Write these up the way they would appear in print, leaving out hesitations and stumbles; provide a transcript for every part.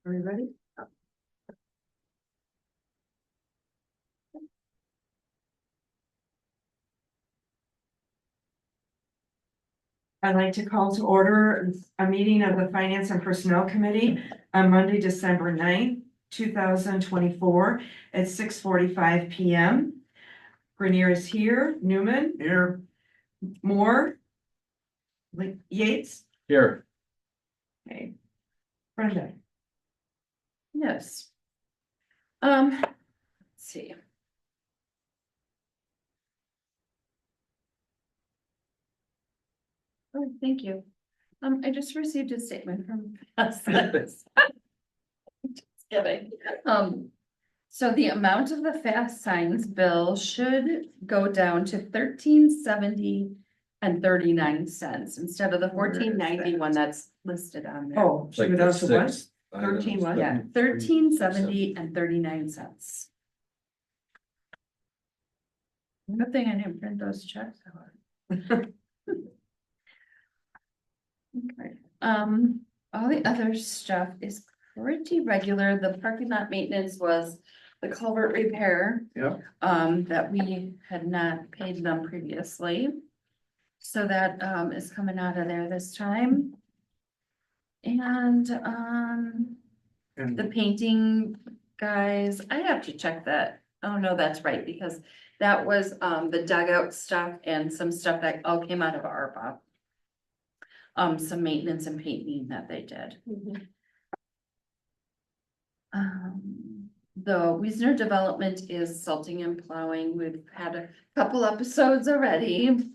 Are we ready? I'd like to call to order a meeting of the Finance and Personnel Committee on Monday, December 9th, 2024 at 6:45 p.m. Grenier is here, Newman. Here. Moore. Yates. Here. Okay. Brenda. Yes. Let's see. Oh, thank you. I just received a statement from us. Just kidding. So the amount of the fast signs bill should go down to $13.70 instead of the $14.91 that's listed on there. Oh, should we go to what? 13 what? Yeah, $13.70. Good thing I didn't print those checks out. Okay, all the other stuff is pretty regular. The parking lot maintenance was the culvert repair. Yep. That we had not paid them previously. So that, is coming out of there this time. And, the painting guys, I have to check that. Oh, no, that's right, because that was, the dugout stuff and some stuff that all came out of ARPA. Some maintenance and painting that they did. The Wiesner development is salting and plowing. We've had a couple episodes already.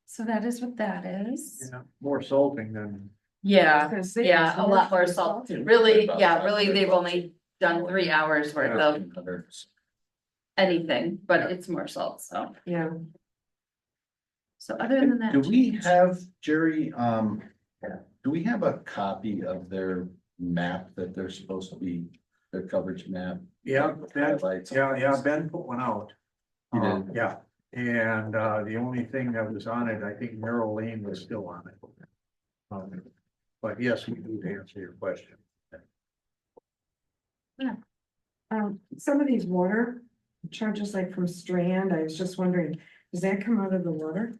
So that is what that is. Yeah, more salting than. Yeah, Gonna say, yeah, it's a lot more salt. salty. Really, yeah, really, they've only done 3 hours worth of anything, but it's more salt, so. Yeah, So other than that. Do we have, Jerry, do we have a copy of their map that they're supposed to be, their coverage map? Yeah, Ben, Highlights. Ben put one out. He did. Yeah, and the only thing that was on it, I think Merrill Lane was still on it. But yes, we do answer your question. some of these water charges like from Strand, I was just wondering, does that come out of the water?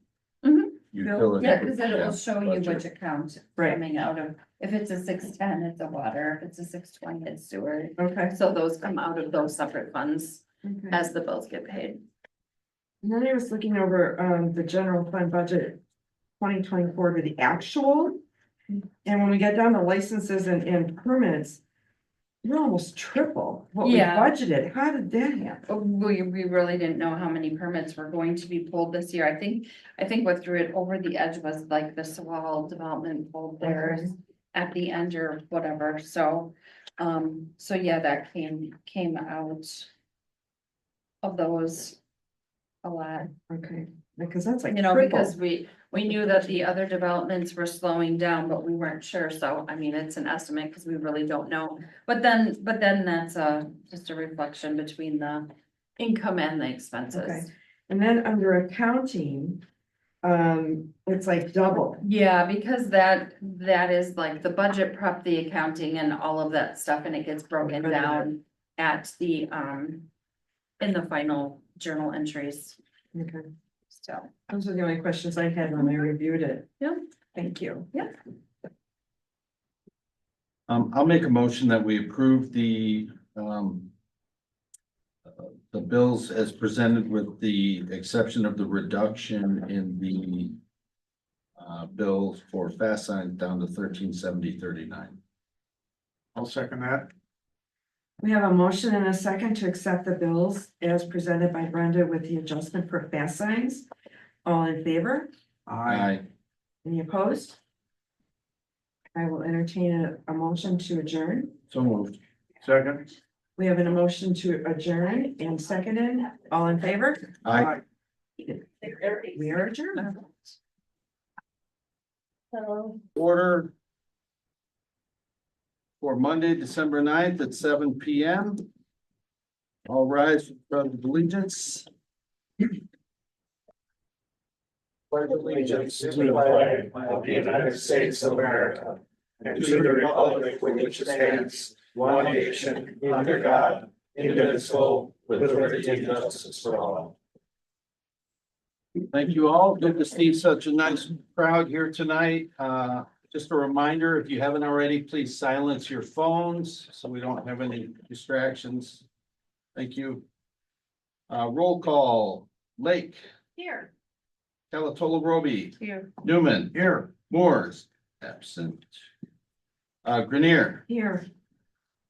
Utility. Yeah, because it will Yeah, show you budget. which account Right. coming out of, if it's a 610, it's a water, if it's a 620, it's sewer. Okay. So those come out of those separate funds Okay. as the bills get paid. And then I was looking over, the general fund budget 2024 to the actual. And when we get down to licenses and permits, you're almost triple what we Yeah. budgeted. How did that happen? We really didn't know how many permits were going to be pulled this year. I think what threw it over the edge was like the Sewall development pulled theirs at the end or whatever, so, so yeah, that came out of those a lot. Okay, because that's like You know, triple. because we knew that the other developments were slowing down, but we weren't sure, so I mean, it's an estimate, because we really don't know. But then that's just a reflection between the income and the Okay. expenses. And then under accounting, it's like double. Yeah, because that is like the budget prep, the accounting and all of that stuff, and it gets broken Okay. down at the, in the final journal entries, Okay, so. those are the only questions I had when I reviewed it. Yeah. Thank you. I'll make a motion that we approve the bills as presented with the exception of the reduction in the bills for fast signs down to 1370.39. I'll second that. We have a motion and a second to accept the bills as presented by Brenda with the adjustment for fast signs. All in favor? Aye. Any opposed? I will entertain a motion to adjourn. So moved. Second. We have a motion to adjourn and seconded. All in favor? Aye. We are adjourned. Order for Monday, December 9th at 7 p.m. All rise for the allegiance. Pledge allegiance to the flag of the United States of America and to the republic for which it stands, one nation, under God, indivisible, with liberty and justice for all. Thank you all. Good to see such a nice crowd here tonight. Just a reminder, if you haven't already, please silence your phones so we don't have any distractions. Thank you. Roll call, Lake, Here. Calatolo Roby, Here. Newman, Here, Moores, absent. Grenier, Here,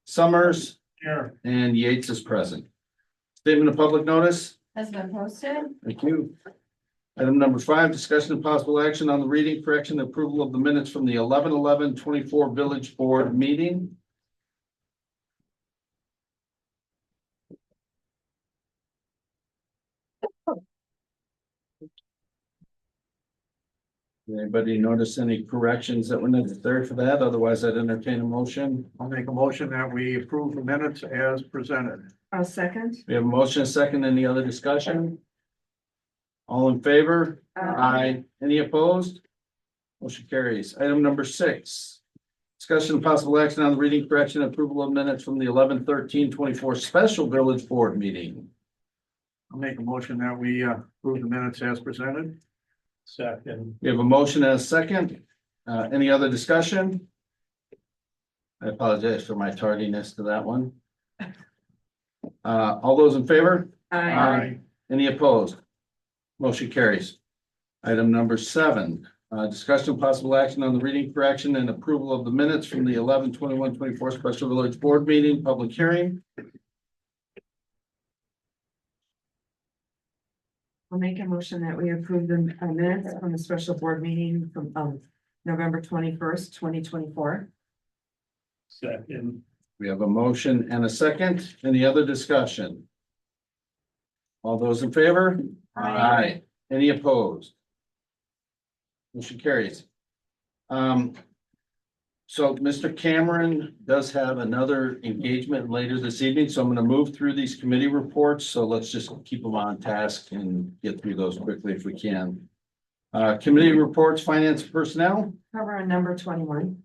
Summers, here. and Yates is present. Statement of public notice. Has been posted. Thank you. Item number 5, discussion and possible action on the reading, correction, and approval of the minutes from the 11/11/24 Village Board meeting. Anybody notice any corrections that were necessary for that? Otherwise, I'd entertain a motion. I'll make a motion that we approve the minutes as presented. I'll second. We have a motion, a second. Any other discussion? All in favor? Aye. Any opposed? Motion carries. Item number 6. Discussion and possible action on the reading, correction, and approval of minutes from the 11/13/24 Special Village Board meeting. I'll make a motion that we approve the minutes as presented. Second. We have a motion and a second. Any other discussion? I apologize for my tardiness to that one. All those in favor? Aye. Any opposed? Motion carries. Item number 7, discussion of possible action on the reading, correction, and approval of the minutes from the 11/21/24 Special Village Board meeting, public hearing. I'll make a motion that we approve the minutes from the special board meeting from November 21st, 2024. Second. We have a motion and a second. Any other discussion? All those in favor? Aye. Any opposed? Motion carries. So Mr. Cameron does have another engagement later this evening, so I'm going to move through these committee reports. So let's just keep them on task and get through those quickly if we can. Committee reports, finance and personnel. Cover on number 21.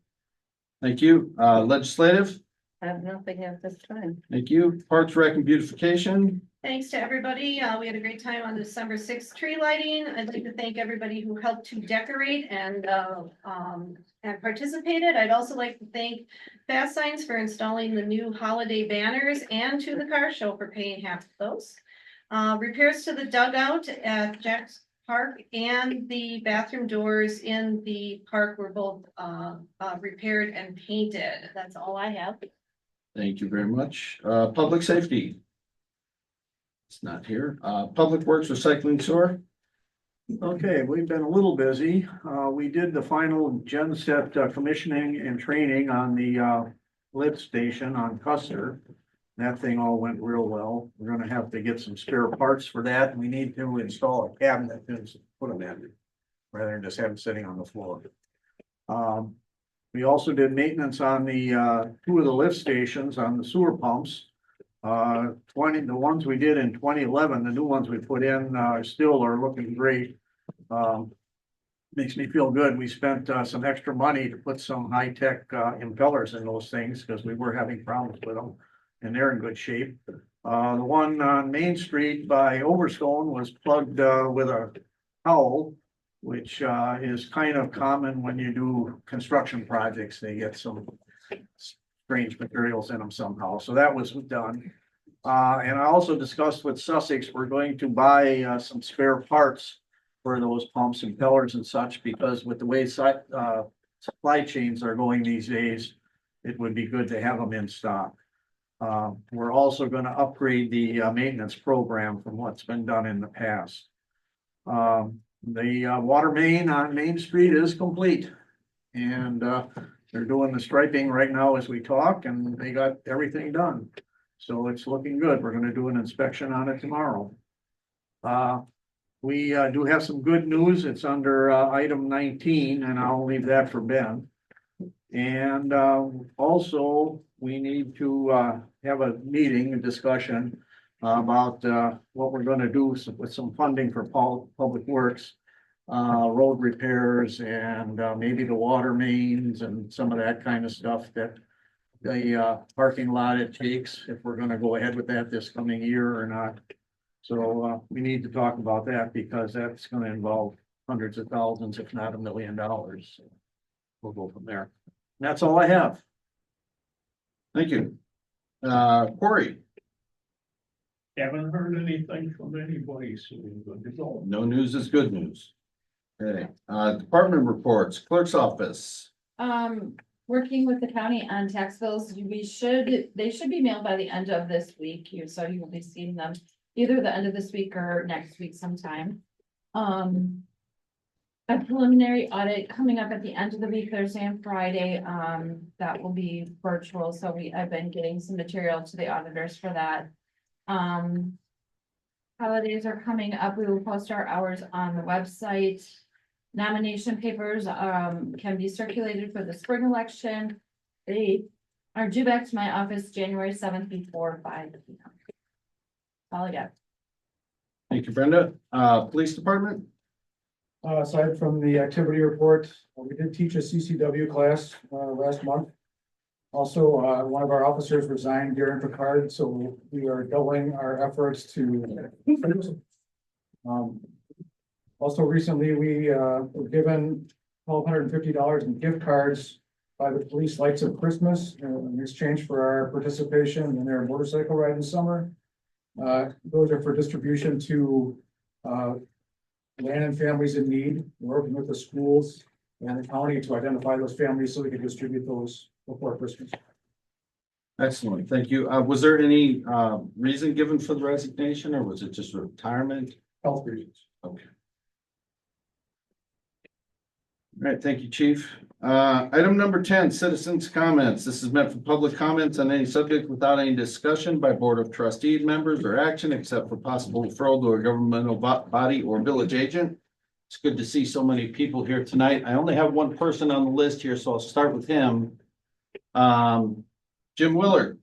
Thank you. Legislative. I have nothing at this time. Thank you. Parks, Rec, and Beautification. Thanks to everybody. We had a great time on December 6th tree lighting. I'd like to thank everybody who helped to decorate and participated. I'd also like to thank Fast Signs for installing the new holiday banners and to the car show for paying half of those. Repairs to the dugout at Jack's Park and the bathroom doors in the park were both repaired and painted. That's all I have. Thank you very much. Public safety. It's not here. Public Works, Recycling, Sewer. Okay, we've been a little busy. We did the final genset commissioning and training on the lift station on Custer. That thing all went real well. We're gonna have to get some spare parts for that. We need to install a cabinet and put them in, rather than just have them sitting on the floor. We also did maintenance on the 2 of the lift stations on the sewer pumps. The ones we did in 2011, the new ones we put in still are looking great. Makes me feel good. We spent some extra money to put some high-tech impellers in those things because we were having problems with them, and they're in good shape. The one on Main Street by Overstone was plugged with a towel, which is kind of common when you do construction projects. They get some strange materials in them somehow. So that was done. And I also discussed with Sussex, we're going to buy some spare parts for those pumps, impellers and such, because with the way supply chains are going these days, it would be good to have them in stock. We're also going to upgrade the maintenance program from what's been done in the past. The water main on Main Street is complete. And they're doing the striping right now as we talk, and they got everything done. So it's looking good. We're gonna do an inspection on it tomorrow. We do have some good news. It's under item 19, and I'll leave that for Ben. And also, we need to have a meeting, a discussion about what we're gonna do with some funding for public works. road repairs and, maybe the water mains and some of that kind of stuff that the, parking lot it takes, if we're gonna go ahead with that this coming year or not. So, we need to talk about that because that's gonna involve hundreds of thousands, if not $1 million. So we'll go from there. And that's all I have. Thank you. Corey, Haven't heard anything from anybody, so we're good to go. no news is good news. Okay, department reports, clerk's office. Working with the county on tax bills, they should be mailed by the end of this week, so you will be seeing them either the end of this week or next week sometime. A preliminary audit coming up at the end of the week, Thursday and Friday, that will be virtual, so I've been getting some material to the auditors for that. Holidays are coming up, we will post our hours on the website. Nomination papers, can be circulated for the spring election. They are due back to my office January 7th before 5 p.m. All I got. Thank you, Brenda. Police department? Aside from the activity report, we did teach a CCW class, last month. Also, one of our officers resigned during Picard, so we are doubling our efforts to. Also recently, we, were given $1,250 in gift cards by the Police Lights of Christmas in exchange for our participation in their motorcycle ride this summer. Those are for distribution to, land and families in need. We're working with the schools and the county to identify those families so we can distribute those before Christmas. Excellent, thank you. Was there any reason given for the resignation or was it just retirement? Health reasons. Okay. All right, thank you, Chief. Item number 10, citizens' comments. This is meant for public comments on any subject without any discussion by Board of Trustee members or action except for possible referral to a governmental body or village agent. It's good to see so many people here tonight. I only have one person on the list here, so I'll start with him. Jim Willard.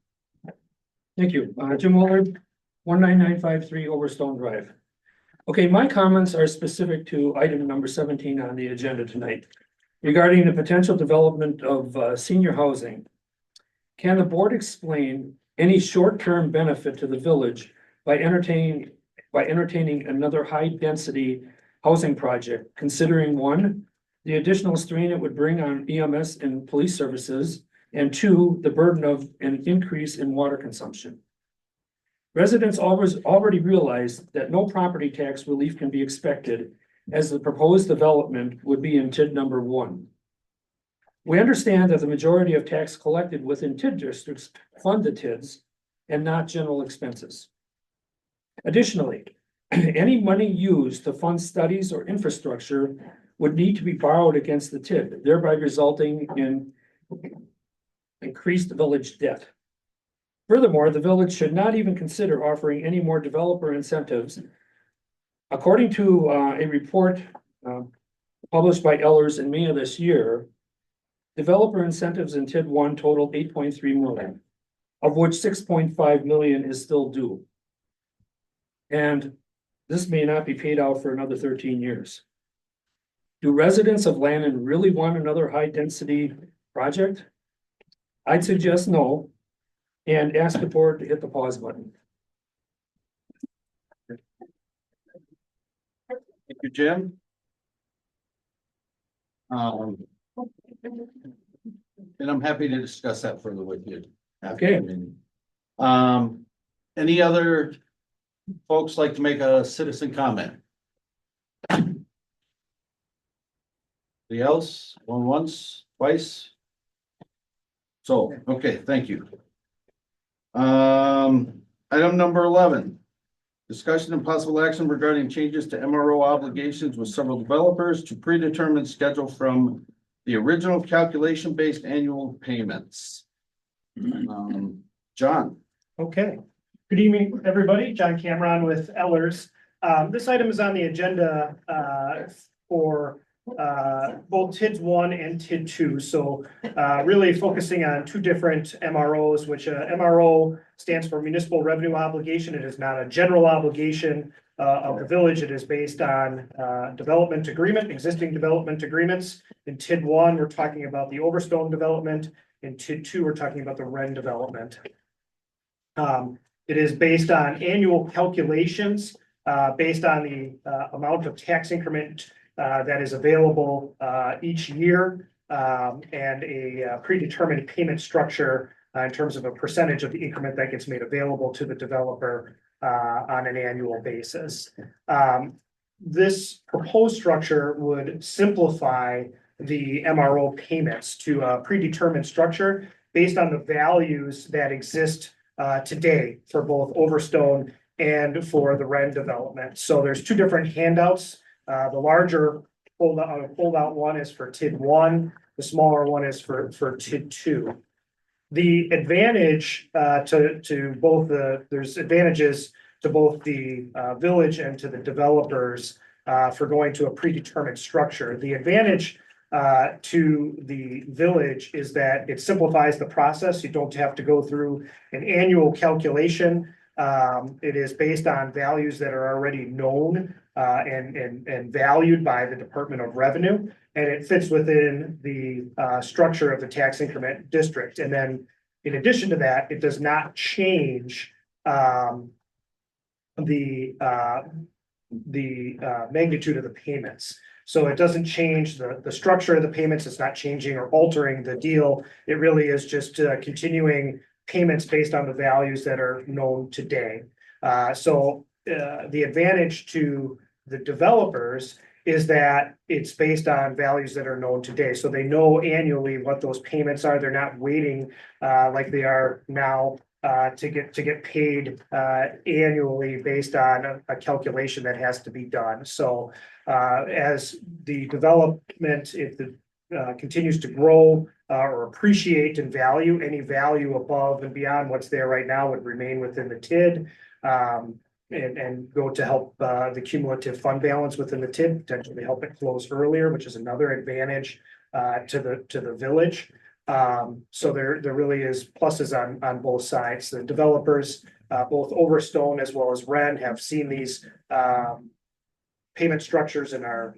Thank you. Jim Willard, 19953 Overstone Drive. Okay, my comments are specific to item number 17 on the agenda tonight regarding the potential development of senior housing. Can the board explain any short-term benefit to the village by entertaining another high-density housing project, considering one, the additional strain it would bring on EMS and police services, and two, the burden of an increase in water consumption? Residents already realize that no property tax relief can be expected as the proposed development would be in TID number 1. We understand that the majority of tax collected within TID districts fund the TIDs and not general expenses. Additionally, any money used to fund studies or infrastructure would need to be borrowed against the TID, thereby resulting in increased village debt. Furthermore, the village should not even consider offering any more developer incentives. According to a report published by Ellers in May of this year, developer incentives in TID 1 totaled 8.3 million, of which 6.5 million is still due. And this may not be paid out for another 13 years. Do residents of Lannon really want another high-density project? I'd suggest no, and ask the board to hit the pause button. Thank you, Jim. And I'm happy to discuss that further with you. Okay. Any other folks like to make a citizen comment? Anybody else? Going once, twice? So, okay, thank you. Item number 11. Discussion and possible action regarding changes to MRO obligations with several developers to predetermined schedule from the original calculation-based annual payments. John. Okay, good evening, everybody. John Cameron with Ellers. This item is on the agenda for both TID 1 and TID 2. So really focusing on two different MROs, which MRO stands for municipal revenue obligation. It is not a general obligation of the village. It is based on development agreement, existing development agreements. In TID 1, we're talking about the Overstone development. In TID 2, we're talking about the Wren development. It is based on annual calculations based on the amount of tax increment that is available each year and a predetermined payment structure in terms of a percentage of the increment that gets made available to the developer on an annual basis. This proposed structure would simplify the MRO payments to a predetermined structure based on the values that exist today for both Overstone and for the Wren development. So there's two different handouts. The larger fold-out one is for TID 1. The smaller one is for TID 2. The advantage to both there's advantages to both the village and to the developers for going to a predetermined structure. The advantage to the village is that it simplifies the process. You don't have to go through an annual calculation. It is based on values that are already known and valued by the Department of Revenue, and it fits within the structure of the tax increment district. And then in addition to that, it does not change the magnitude of the payments. So it doesn't change the structure of the payments. It's not changing or altering the deal. It really is just continuing payments based on the values that are known today. The advantage to the developers is that it's based on values that are known today. So they know annually what those payments are. They're not waiting like they are now to get paid annually based on a calculation that has to be done. So as the development, if the continues to grow or appreciate in value, any value above and beyond what's there right now would remain within the TID and go to help the cumulative fund balance within the TID, potentially help it close earlier, which is another advantage to the village. So there really is pluses on both sides. The developers, both Overstone as well as Wren, have seen these payment structures and are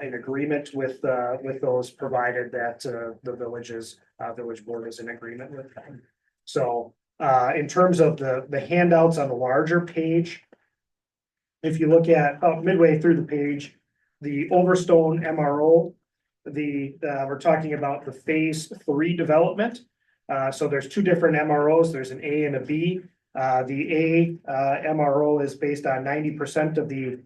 in agreement with those, provided that the village board is in agreement with them. So in terms of the handouts on the larger page, if you look at midway through the page, the Overstone MRO, we're talking about the phase 3 development. So there's two different MROs. There's an A and a B. The A MRO is based on 90% of the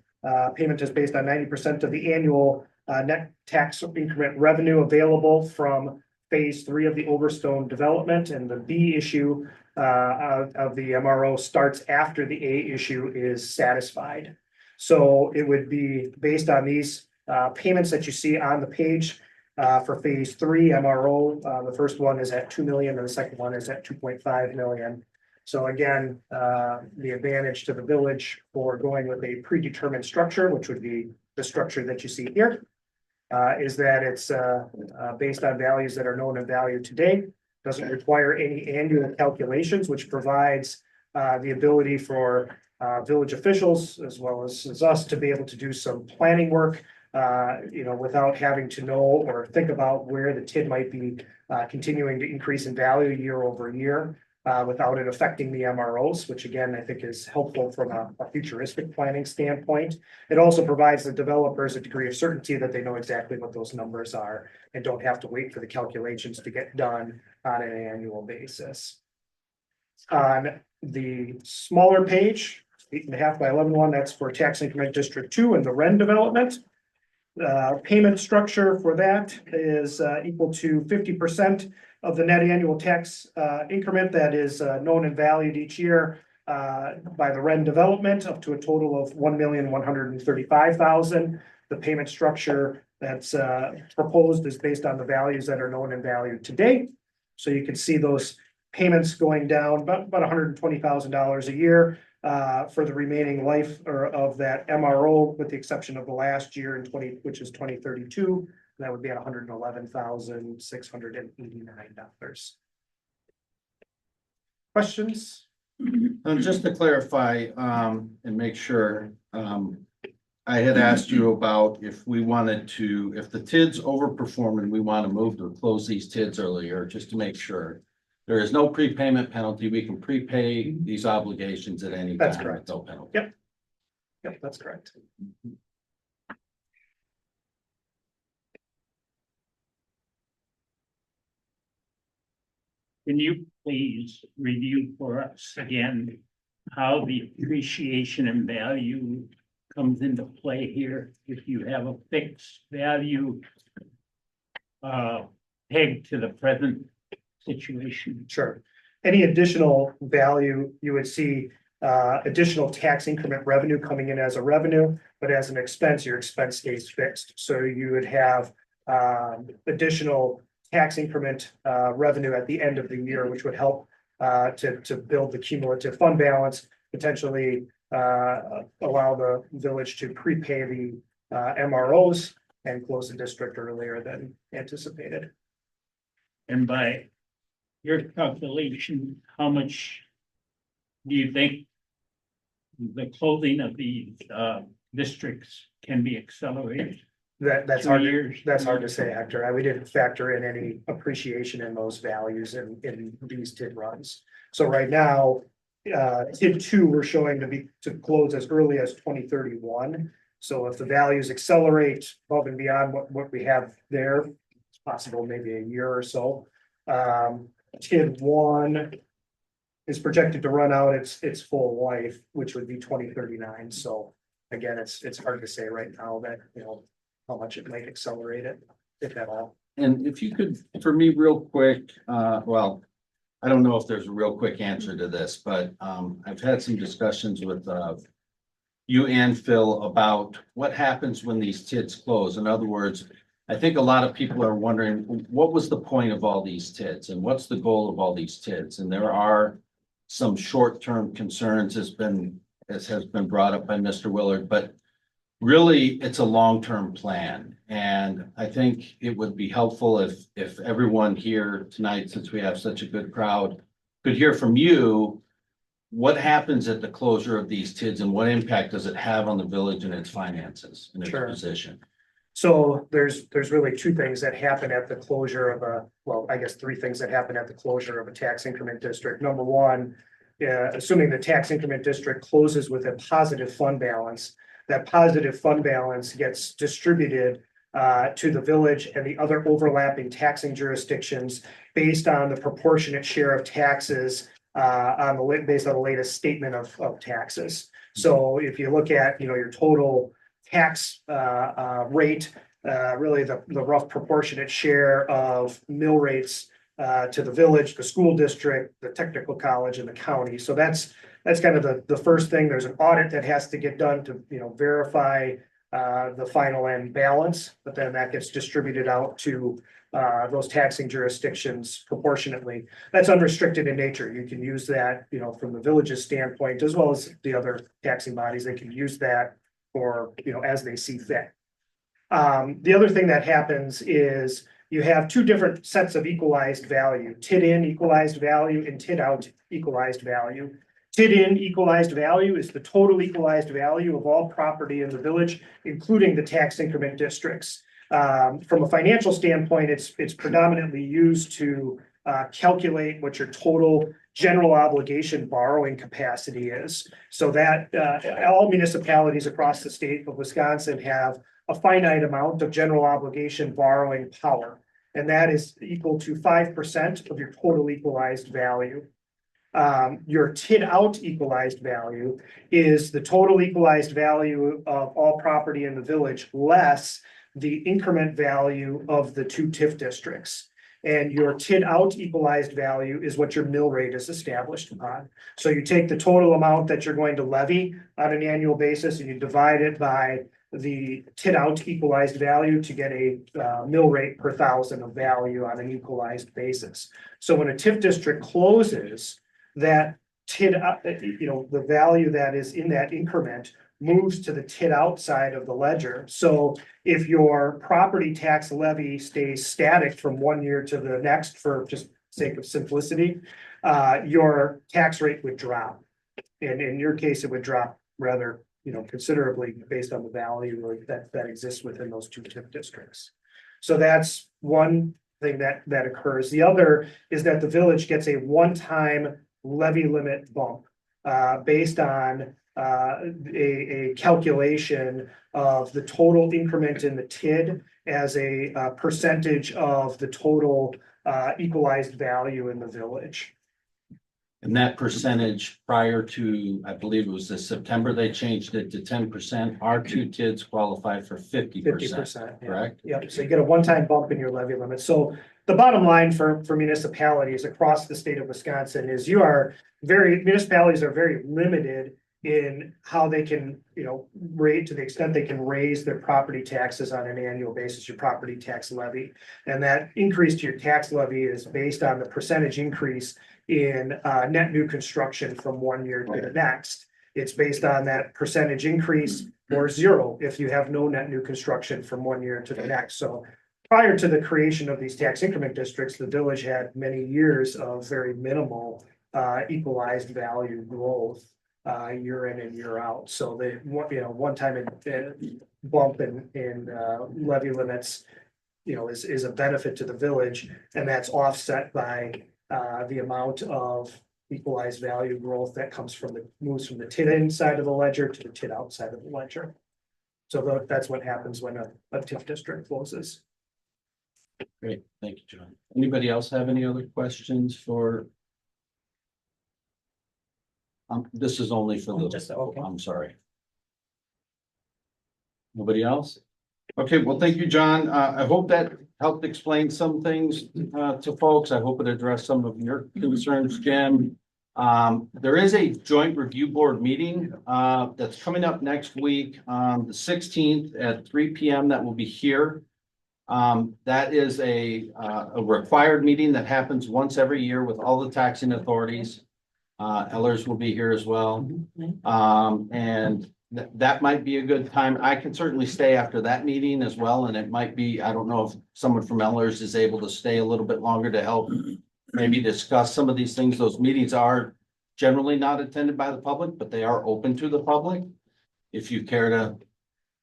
payment is based on 90% of the annual net tax increment revenue available from phase 3 of the Overstone development, and the B issue of the MRO starts after the A issue is satisfied. So it would be based on these payments that you see on the page for phase 3 MRO. The first one is at 2 million and the second one is at 2.5 million. So again, the advantage to the village for going with a predetermined structure, which would be the structure that you see here, is that it's based on values that are known and valued today. Doesn't require any annual calculations, which provides the ability for village officials as well as us to be able to do some planning work, without having to know or think about where the TID might be continuing to increase in value year over year. Without it affecting the MROs, which again, I think is helpful from a futuristic planning standpoint. It also provides the developers a degree of certainty that they know exactly what those numbers are and don't have to wait for the calculations to get done on an annual basis. On the smaller page, 8.5 by 11 one, that's for tax increment district 2 and the Wren development. Payment structure for that is equal to 50% of the net annual tax increment that is known and valued each year by the Wren development, up to a total of $1,135,000. The payment structure that's proposed is based on the values that are known and valued today. So you can see those payments going down about $120,000 a year for the remaining life or of that MRO, with the exception of the last year in which is 2032. That would be at $111,689. Questions? And just to clarify, and make sure, I had asked you about if we wanted to, if the TIDs overperform and we want to move to close these TIDs earlier, just to make sure. There is no prepayment penalty. We can prepay these obligations at any time. That's correct. with no penalty. Yep. Yep, that's correct. Can you please review for us again how the appreciation and value comes into play here? If you have a fixed value pegged to the present situation? Sure. Any additional value, you would see additional tax increment revenue coming in as a revenue, but as an expense, your expense stays fixed. So you would have additional tax increment revenue at the end of the year, which would help to build the cumulative fund balance, potentially allow the village to prepay the MROs and close the district earlier than anticipated. And by your calculation, how much do you think the closing of these districts can be accelerated? That's 2 hard. years? That's hard to say, Hector. We didn't factor in any appreciation in those values in these TID runs. So right now, TID 2, we're showing to close as early as 2031. So if the values accelerate above and beyond what we have there, it's possible maybe a year or so. TID 1 is projected to run out its full life, which would be 2039. So again, it's hard to say right now that, how much it might accelerate it, if at all. And if you could, for me, real quick, well, I don't know if there's a real quick answer to this, but I've had some discussions with you and Phil about what happens when these TIDs close. In other words, I think a lot of people are wondering, what was the point of all these TIDs and what's the goal of all these TIDs? And there are some short-term concerns as has been brought up by Mr. Willard, but really it's a long-term plan. And I think it would be helpful if everyone here tonight, since we have such a good crowd, could hear from you. What happens at the closure of these TIDs and what impact does it have on the village and its finances and its Sure. position? So there's really two things that happen at the closure of I guess three things that happen at the closure of a tax increment district. Number one, assuming the tax increment district closes with a positive fund balance, that positive fund balance gets distributed to the village and the other overlapping taxing jurisdictions based on the proportionate share of taxes based on the latest statement of taxes. So if you look at, your total tax rate, really the rough proportionate share of mill rates to the village, the school district, the technical college, and the county. So that's kind of the first thing. There's an audit that has to get done to verify the final end balance, but then that gets distributed out to those taxing jurisdictions proportionately. That's unrestricted in nature. You can use that, from the village's standpoint, as well as the other taxing bodies. They can use that for, as they see fit. The other thing that happens is you have two different sets of equalized value: TID in equalized value and TID out equalized value. TID in equalized value is the total equalized value of all property in the village, including the tax increment districts. From a financial standpoint, it's predominantly used to calculate what your total general obligation borrowing capacity is. So that all municipalities across the state of Wisconsin have a finite amount of general obligation borrowing power, and that is equal to 5% of your total equalized value. Your TID out equalized value is the total equalized value of all property in the village less the increment value of the two TIF districts. And your TID out equalized value is what your mill rate is established upon. So you take the total amount that you're going to levy on an annual basis and you divide it by the TID out equalized value to get a mill rate per thousand of value on an equalized basis. So when a TIF district closes, that TID, the value that is in that increment moves to the TID outside of the ledger. So if your property tax levy stays static from one year to the next, for just sake of simplicity, your tax rate would drop. And in your case, it would drop rather, considerably based on the value that exists within those two TIF districts. So that's one thing that occurs. The other is that the village gets a one-time levy limit bump based on a calculation of the total increment in the TID as a percentage of the total equalized value in the village. And that percentage prior to, I believe it was this September, they changed it to 10%. Our two kids qualify for 50%, 50%, correct? Yep, so you get a one-time bump in your levy limit. So the bottom line for municipalities across the state of Wisconsin is municipalities are very limited in how they can, rate to the extent they can raise their property taxes on an annual basis, your property tax levy. And that increase to your tax levy is based on the percentage increase in net new construction from one year to the next. It's based on that percentage increase or zero if you have no net new construction from one year to the next. So prior to the creation of these tax increment districts, the village had many years of very minimal equalized value growth year in and year out. So they, one time bump in levy limits, is a benefit to the village, and that's offset by the amount of equalized value growth that moves from the TID inside of the ledger to the TID outside of the ledger. So that's what happens when a TIF district closes. Great, thank you, John. Anybody else have any other questions for? This is only for the, I'm sorry. Nobody else? Okay, well, thank you, John. I hope that helped explain some things to folks. I hope it addressed some of your concerns, Jim. There is a joint review board meeting that's coming up next week, the 16th at 3 p.m. that will be here. That is a required meeting that happens once every year with all the taxing authorities. Ellers will be here as well. And that might be a good time. I can certainly stay after that meeting as well. And it might be, I don't know if someone from Ellers is able to stay a little bit longer to help maybe discuss some of these things. Those meetings are generally not attended by the public, but they are open to the public. If you care to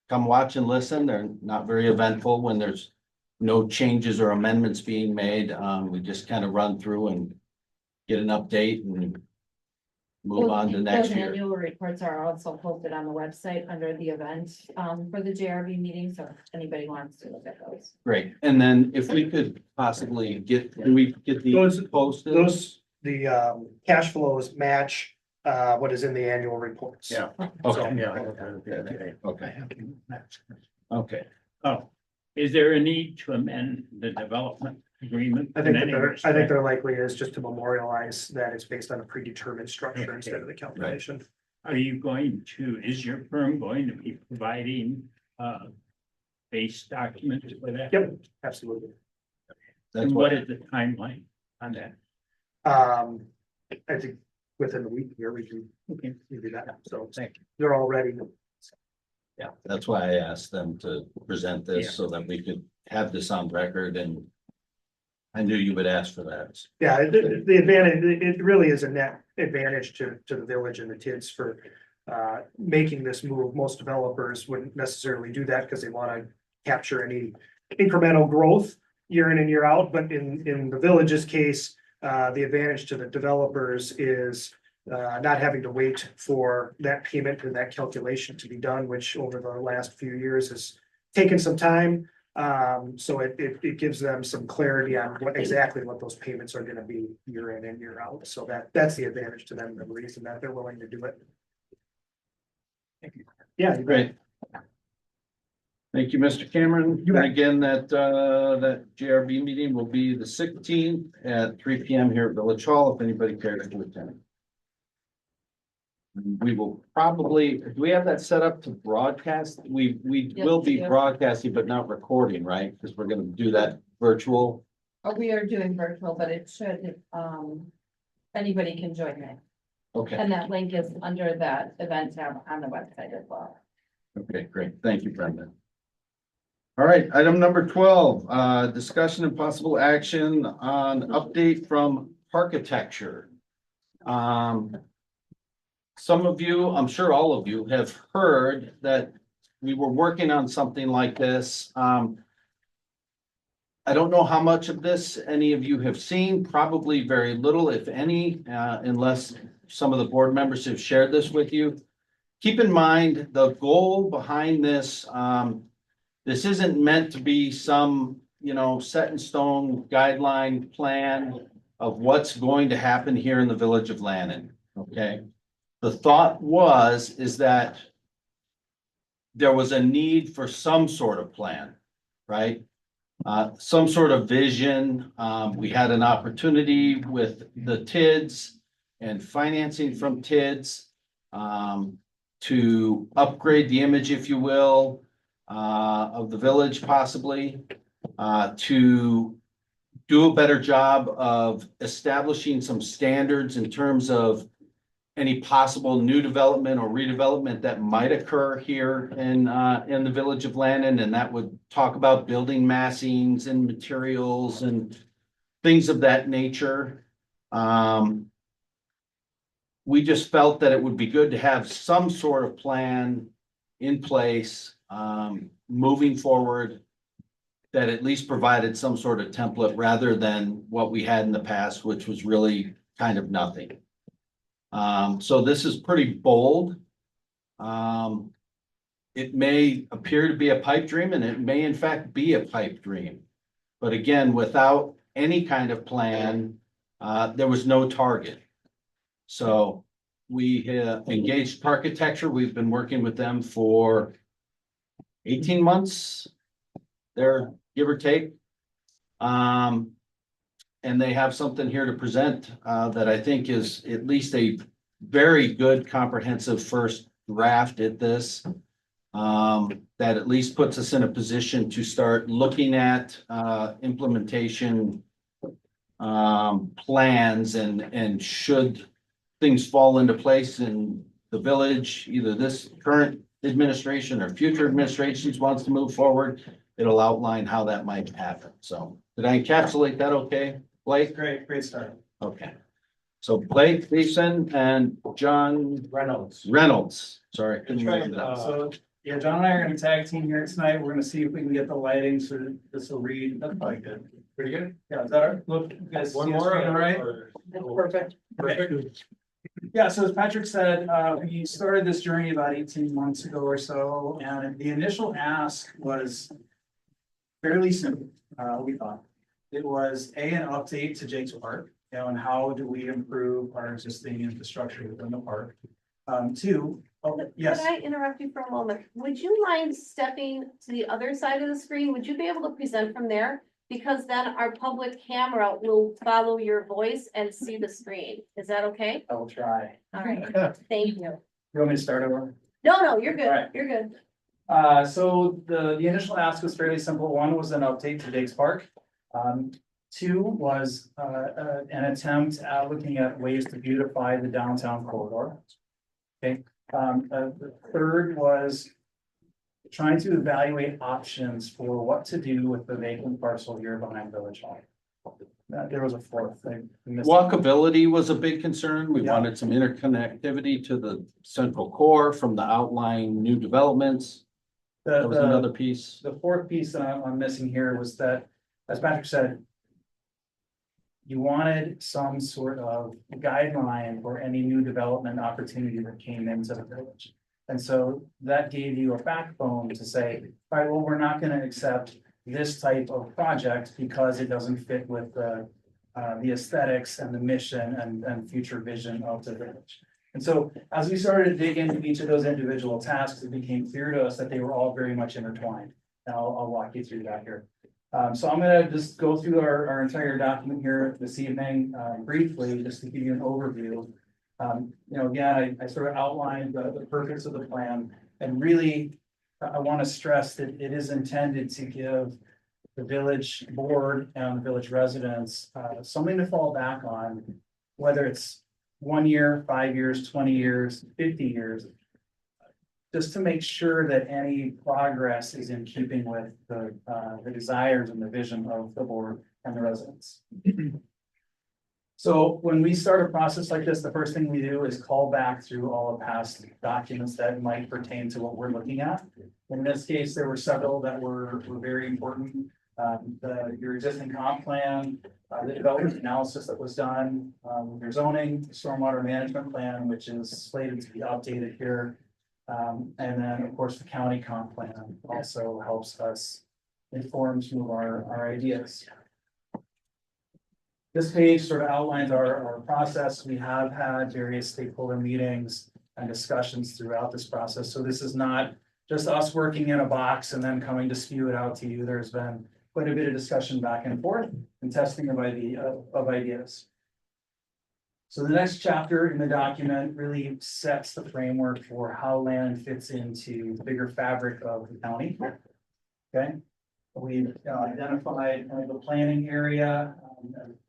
come watch and listen, they're not very eventful when there's no changes or amendments being made. We just kind of run through and get an update and move on to next Those year. annual reports are also posted on the website under the event for the JRB meeting, so if anybody wants to look at those. Great. And then if we could possibly can we get these posted? The cash flows match what is in the annual reports. Yeah. Okay. Okay. Oh, is there a need to amend the development agreement? I think there likely is, just to memorialize that it's based on a predetermined structure instead of the calculation. Is your firm going to be providing base documents for that? Yep, absolutely. And what is the timeline on that? I think within the week here, we can do that. So Thank you. they're all ready. Yeah, that's why I asked them to present this so that we could have this on record, and I knew you would ask for that. Yeah, the advantage, it really is a net advantage to the village and the TIDs for making this move. Most developers wouldn't necessarily do that because they want to capture any incremental growth year in and year out. But in the village's case, the advantage to the developers is not having to wait for that payment or that calculation to be done, which over the last few years has taken some time. So it gives them some clarity on exactly what those payments are going to be year in and year out. So that's the advantage to them, the reason that they're willing to do it. Thank you. Yeah, Great. Thank you, Mr. Cameron. You bet. Again, that JRB meeting will be the 16th at 3 p.m. here at Village Hall, if anybody cares to attend. We will probably, do we have that set up to broadcast? We will be broadcasting, but not recording, right? Because we're going to do that virtual. We are doing virtual, but it should, anybody can join that. Okay, And that link is under that event tab on the website as well. okay, great. Thank you, Brenda. All right, item number 12, discussion and possible action on update from architecture. Some of you, I'm sure all of you, have heard that we were working on something like this. I don't know how much of this any of you have seen, probably very little, if any, unless some of the board members have shared this with you. Keep in mind, the goal behind this, this isn't meant to be some, set in stone guideline plan of what's going to happen here in the village of Lannon, okay? The thought is that there was a need for some sort of plan, right? Some sort of vision. We had an opportunity with the TIDS and financing from TIDS to upgrade the image, if you will, of the village possibly, to do a better job of establishing some standards in terms of any possible new development or redevelopment that might occur here in the village of Lannon, and that would talk about building massings and materials and things of that nature. We just felt that it would be good to have some sort of plan in place, moving forward, that at least provided some sort of template rather than what we had in the past, which was really kind of nothing. So this is pretty bold. It may appear to be a pipe dream, and it may in fact be a pipe dream. But again, without any kind of plan, there was no target. So we engaged Architecture. We've been working with them for 18 months, there, give or take. And they have something here to present that I think is at least a very good comprehensive first draft at this. That at least puts us in a position to start looking at implementation plans, and should things fall into place in the village, either this current administration or future administrations wants to move forward, it'll outline how that might happen. So did I encapsulate that okay, Blake? Great start. Okay. So Blake Thiessen and John Reynolds, sorry. couldn't remember that. So, yeah, John and I are gonna tag team here tonight. We're gonna see if we can get the lighting so this will read. That's probably good. Pretty good? Yeah, is that all right? Look, you guys. One see us more, all right? Perfect. Perfect. Yeah, so as Patrick said, we started this journey about 18 months ago or so, and the initial ask was fairly simple, we thought. It was an update to Jake's Park, and how do we improve our existing infrastructure within the park? Two, yes. Could I interrupt you for a moment? Would you mind stepping to the other side of the screen? Would you be able to present from there? Because then our public camera will follow your voice and see the screen. Is that okay? I will try. All right, thank you. You want me to start over? No, you're All good, right. you're good. So the initial ask was fairly simple. One was an update to Jake's Park. Two was an attempt at looking at ways to beautify the downtown corridor. Okay, the third was trying to evaluate options for what to do with the vacant parcel here behind Village Hall. There was a fourth thing. Walkability was a big concern. We Yeah. wanted some interconnectivity to the central core from the outlying new developments. That was another piece. The fourth piece that I'm missing here was that, as Patrick said, you wanted some sort of guideline for any new development opportunity that came into the village. And so that gave you a backbone to say, all right, well, we're not going to accept this type of project because it doesn't fit with the aesthetics and the mission and future vision of the village. And so as we started to dig into each of those individual tasks, it became clear to us that they were all very much intertwined. And I'll walk you through that here. So I'm gonna just go through our entire document here this evening, briefly, just to give you an overview. Again, I sort of outlined the purpose of the plan, and really, I want to stress that it is intended to give the village board and the village residents something to fall back on, whether it's 1 year, 5 years, 20 years, 50 years. Just to make sure that any progress is in keeping with the desires and the vision of the board and the residents. So when we start a process like this, the first thing we do is call back through all the past documents that might pertain to what we're looking at. In this case, there were several that were very important. Your existing comp plan, the development analysis that was done, your zoning, stormwater management plan, which is slated to be updated here. And then, of course, the county comp plan also helps us inform some of our ideas. This page sort of outlines our process. We have had various stakeholder meetings and discussions throughout this process. So this is not just us working in a box and then coming to spew it out to you. There's been quite a bit of discussion back and forth and testing of ideas. So the next chapter in the document really sets the framework for how land fits into the bigger fabric of the county. Okay, we've identified kind of the planning area,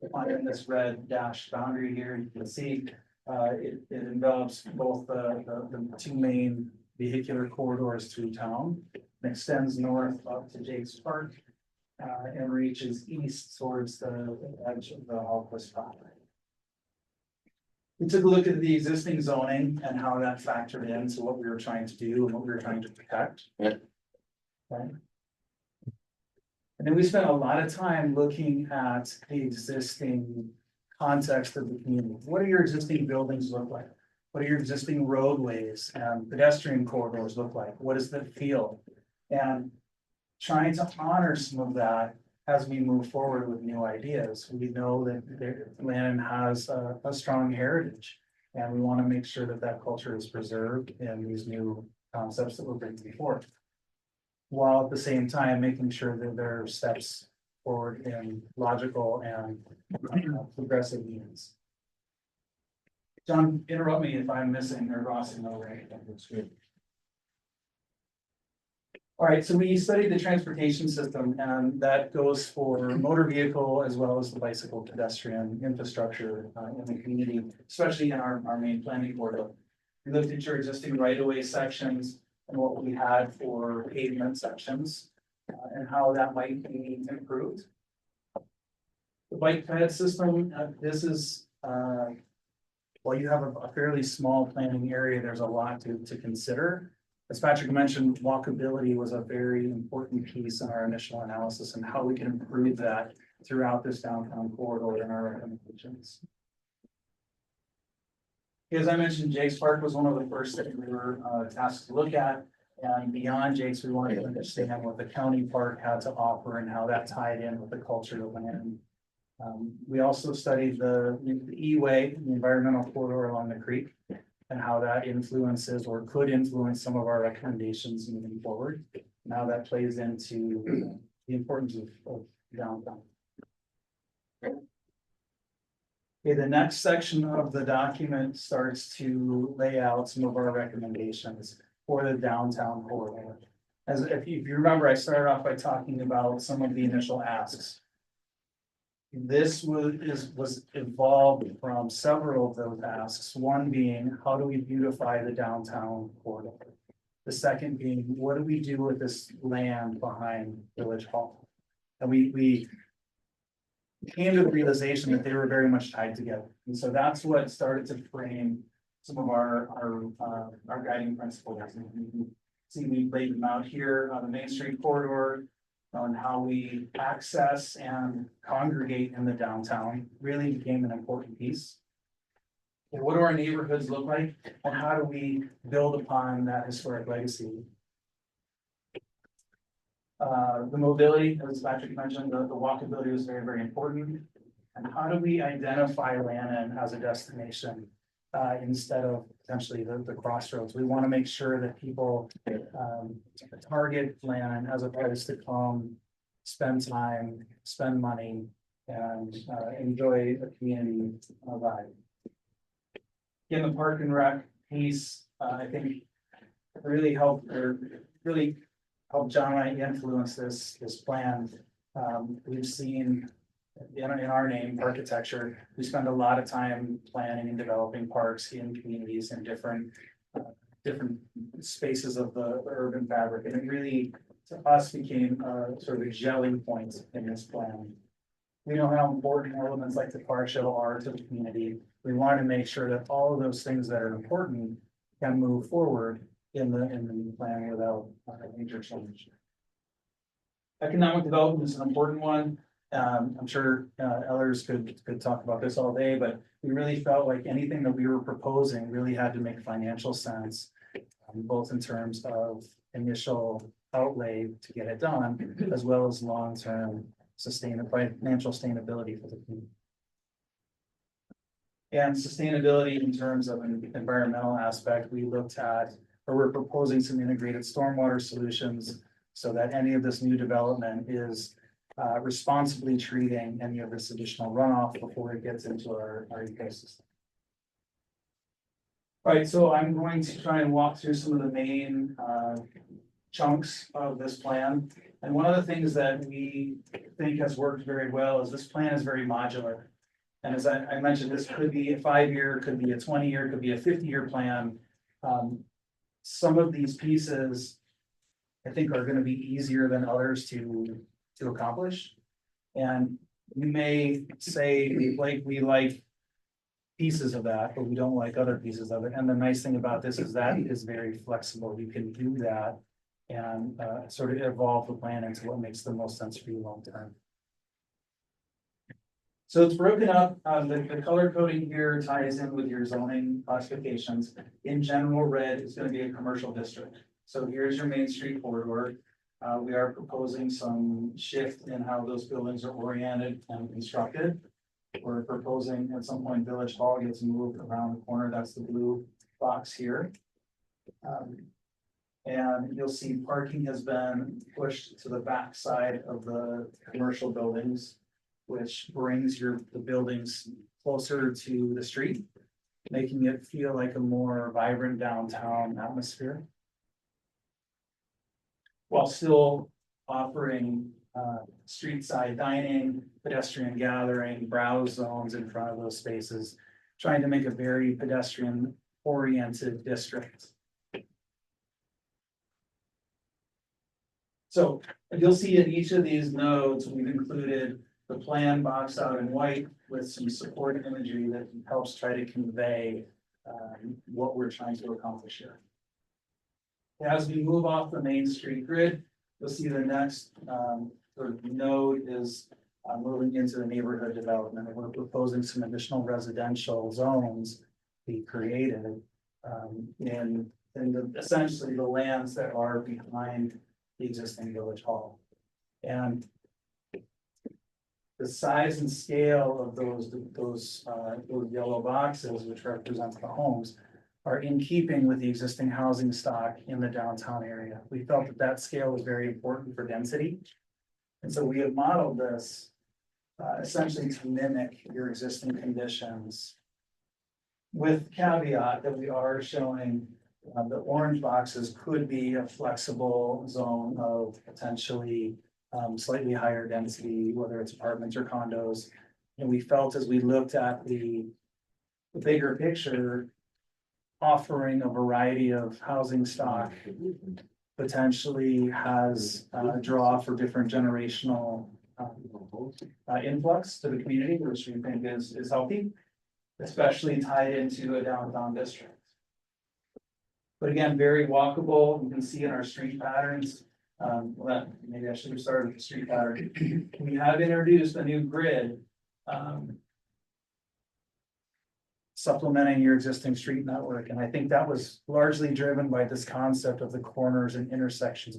defined in this red dashed boundary here. You can see it envelops both the two main vehicular corridors through town, and extends north up to Jake's Park, and reaches east towards the edge of the Hallquist property. We took a look at the existing zoning and how that factored into what we were trying to do and what we were trying to protect. Yeah. Okay. And then we spent a lot of time looking at the existing context of the community. What do your existing buildings look like? What do your existing roadways and pedestrian corridors look like? What does that feel? And trying to honor some of that as we move forward with new ideas. We know that Lannon has a strong heritage, and we want to make sure that that culture is preserved in these new concepts that we're bringing forth, while at the same time making sure that there are steps forward in logical and progressive means. John, interrupt me if I'm missing or glossing over anything. That's good. All right, so we studied the transportation system, and that goes for motor vehicle as well as the bicycle pedestrian infrastructure in the community, especially in our main planning corridor. We looked at your existing right-of-way sections and what we had for pavement sections and how that might be improved. The bike ped system, this is, while you have a fairly small planning area, there's a lot to consider. As Patrick mentioned, walkability was a very important piece in our initial analysis and how we can improve that throughout this downtown corridor in our recommendations. As I mentioned, Jake's Park was one of the first that we were tasked to look at. And beyond Jake's, we wanted to understand what the county park had to offer and how that tied in with the culture of land. We also studied the E-way, the environmental corridor along the creek, and how that influences or could influence some of our recommendations moving forward. Now that plays into the importance of downtown. Okay, the next section of the document starts to lay out some of our recommendations for the downtown corridor. As if you remember, I started off by talking about some of the initial asks. This was evolved from several of those asks. One being, how do we beautify the downtown corridor? The second being, what do we do with this land behind Village Hall? And we came to the realization that they were very much tied together. And so that's what started to frame some of our guiding principles. And you can see we laid them out here on the Main Street corridor, on how we access and congregate in the downtown really became an important piece. And what do our neighborhoods look like, and how do we build upon that historic legacy? The mobility, as Patrick mentioned, the walkability was very, very important. And how do we identify Lannon as a destination instead of potentially the crossroads? We want to make sure that people target Lannon as opposed to come, spend time, spend money, and enjoy a community vibe. In the park and rec piece, I think really helped John and I influence this plan. We've seen in our name, architecture. We spend a lot of time planning and developing parks in communities and different spaces of the urban fabric. And it really, to us, became a sort of a gelling point in this plan. We know how important elements like the car show are to the community. We want to make sure that all of those things that are important can move forward in the new plan without major change. Economic development is an important one. I'm sure others could talk about this all day, but we really felt like anything that we were proposing really had to make financial sense, both in terms of initial outlay to get it done, as well as long-term financial sustainability for the community. And sustainability in terms of an environmental aspect, we looked at, or we're proposing some integrated stormwater solutions so that any of this new development is responsibly treating any of this additional runoff before it gets into our ecosystem. All right, so I'm going to try and walk through some of the main chunks of this plan. And one of the things that we think has worked very well is this plan is very modular. And as I mentioned, this could be a 5-year, could be a 20-year, could be a 50-year plan. Some of these pieces, I think, are going to be easier than others to accomplish. And we may say we like pieces of that, but we don't like other pieces of it. And the nice thing about this is that is very flexible. You can do that and sort of evolve the plan into what makes the most sense for you long term. So it's broken up, the color coding here ties in with your zoning classifications. In general, red is going to be a commercial district. So here's your Main Street corridor. We are proposing some shift in how those buildings are oriented and constructed. We're proposing at some point Village Hall gets moved around the corner. That's the blue box here. And you'll see parking has been pushed to the back side of the commercial buildings, which brings the buildings closer to the street, making it feel like a more vibrant downtown atmosphere, while still offering street side dining, pedestrian gathering, browse zones in front of those spaces, trying to make a very pedestrian oriented district. So you'll see in each of these nodes, we've included the plan boxed out in white with some support imagery that helps try to convey what we're trying to accomplish here. As we move off the Main Street grid, you'll see the next sort of node is moving into the neighborhood development. And we're proposing some additional residential zones be created in essentially the lands that are behind the existing Village Hall. And the size and scale of those yellow boxes, which represent the homes, are in keeping with the existing housing stock in the downtown area. We felt that scale was very important for density. And so we have modeled this essentially to mimic your existing conditions, with caveat that we are showing the orange boxes could be a flexible zone of potentially slightly higher density, whether it's apartments or condos. And we felt as we looked at the bigger picture, offering a variety of housing stock potentially has a draw for different generational influx to the community, which we think is healthy, especially tied into a downtown district. But again, very walkable. You can see in our street patterns. Well, maybe I should have started with the street pattern. We have introduced a new grid supplementing your existing street network. And I think that was largely driven by this concept of the corners and intersections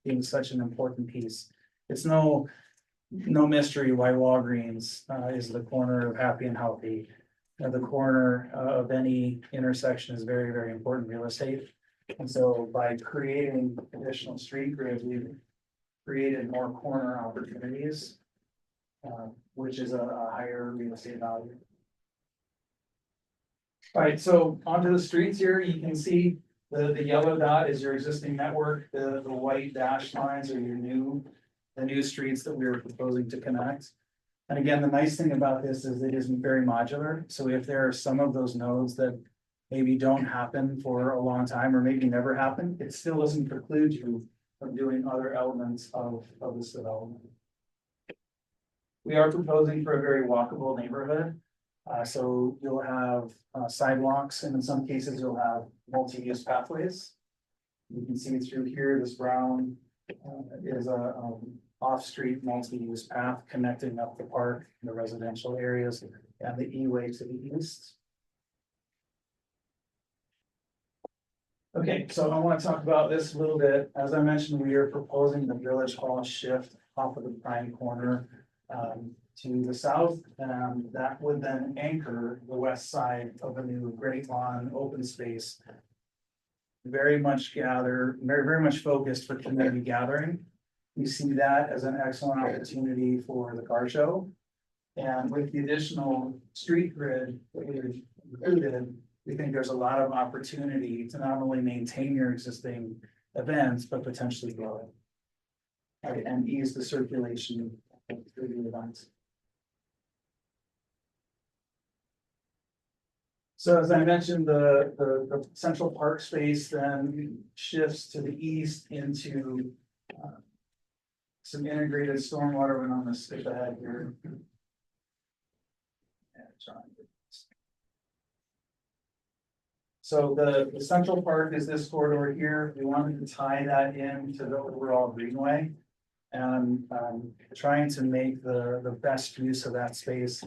being such an important piece. It's no mystery why Walgreens is the corner of happy and healthy. The corner of any intersection is very, very important real estate. And so by creating additional street grids, we've created more corner opportunities, which is a higher real estate value. All right, so onto the streets here, you can see the yellow dot is your existing network. The white dashed lines are the new streets that we are proposing to connect. And again, the nice thing about this is it isn't very modular, so if there are some of those nodes that maybe don't happen for a long time or maybe never happen, it still doesn't preclude you from doing other elements of this development. We are proposing for a very walkable neighborhood. So you'll have sidewalks, and in some cases you'll have multi-use pathways. You can see through here, this brown is a off-street multi-use path connecting up the park, the residential areas, and the E-way to the east. Okay, so I want to talk about this a little bit. As I mentioned, we are proposing the Village Hall shift off of the prime corner to the south, and that would then anchor the west side of the new Great Lawn open space. Very much focused for community gathering. We see that as an excellent opportunity for the car show. And with the additional street grid that we've included, we think there's a lot of opportunity to not only maintain your existing events, but potentially grow it. And ease the circulation through the events. So as I mentioned, the central park space then shifts to the east into some integrated stormwater, and I'm gonna skip ahead here. So the central park is this corridor here. We wanted to tie that into the overall greenway. And trying to make the best use of that space.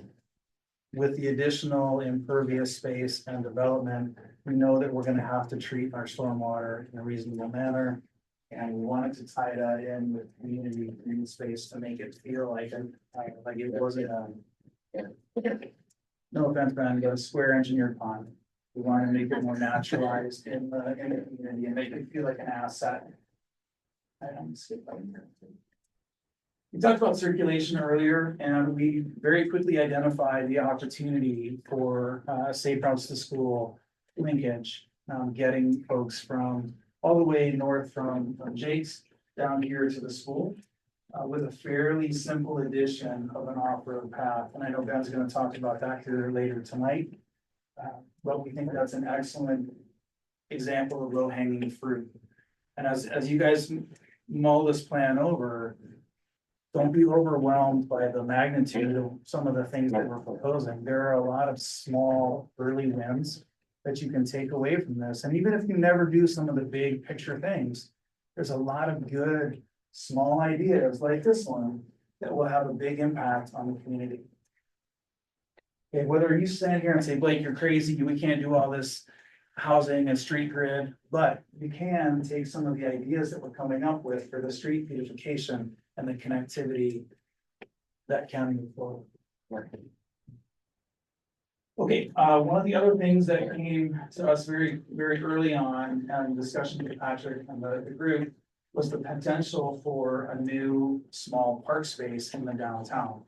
With the additional impervious space and development, we know that we're gonna have to treat our stormwater in a reasonable manner. And we wanted to tie that in with community green space to make it feel like it wasn't no offense, man, but a square engineered pond. We want to make it more naturalized in the community and make it feel like an asset. We talked about circulation earlier, and we very quickly identified the opportunity for safe routes to school linkage, getting folks from all the way north from Jake's down here to the school with a fairly simple addition of an off-road path. And I know Ben's going to talk about that here later tonight, but we think that's an excellent example of low-hanging fruit. And as you guys mull this plan over, don't be overwhelmed by the magnitude of some of the things that we're proposing. There are a lot of small early wins that you can take away from this. And even if you never do some of the big picture things, there's a lot of good small ideas like this one that will have a big impact on the community. Okay, whether you stand here and say, Blake, you're crazy, we can't do all this housing and street grid, but you can take some of the ideas that we're coming up with for the street beautification and the connectivity that can move forward. Okay, one of the other things that came to us very, very early on in discussion with Patrick and the group was the potential for a new small park space in the downtown.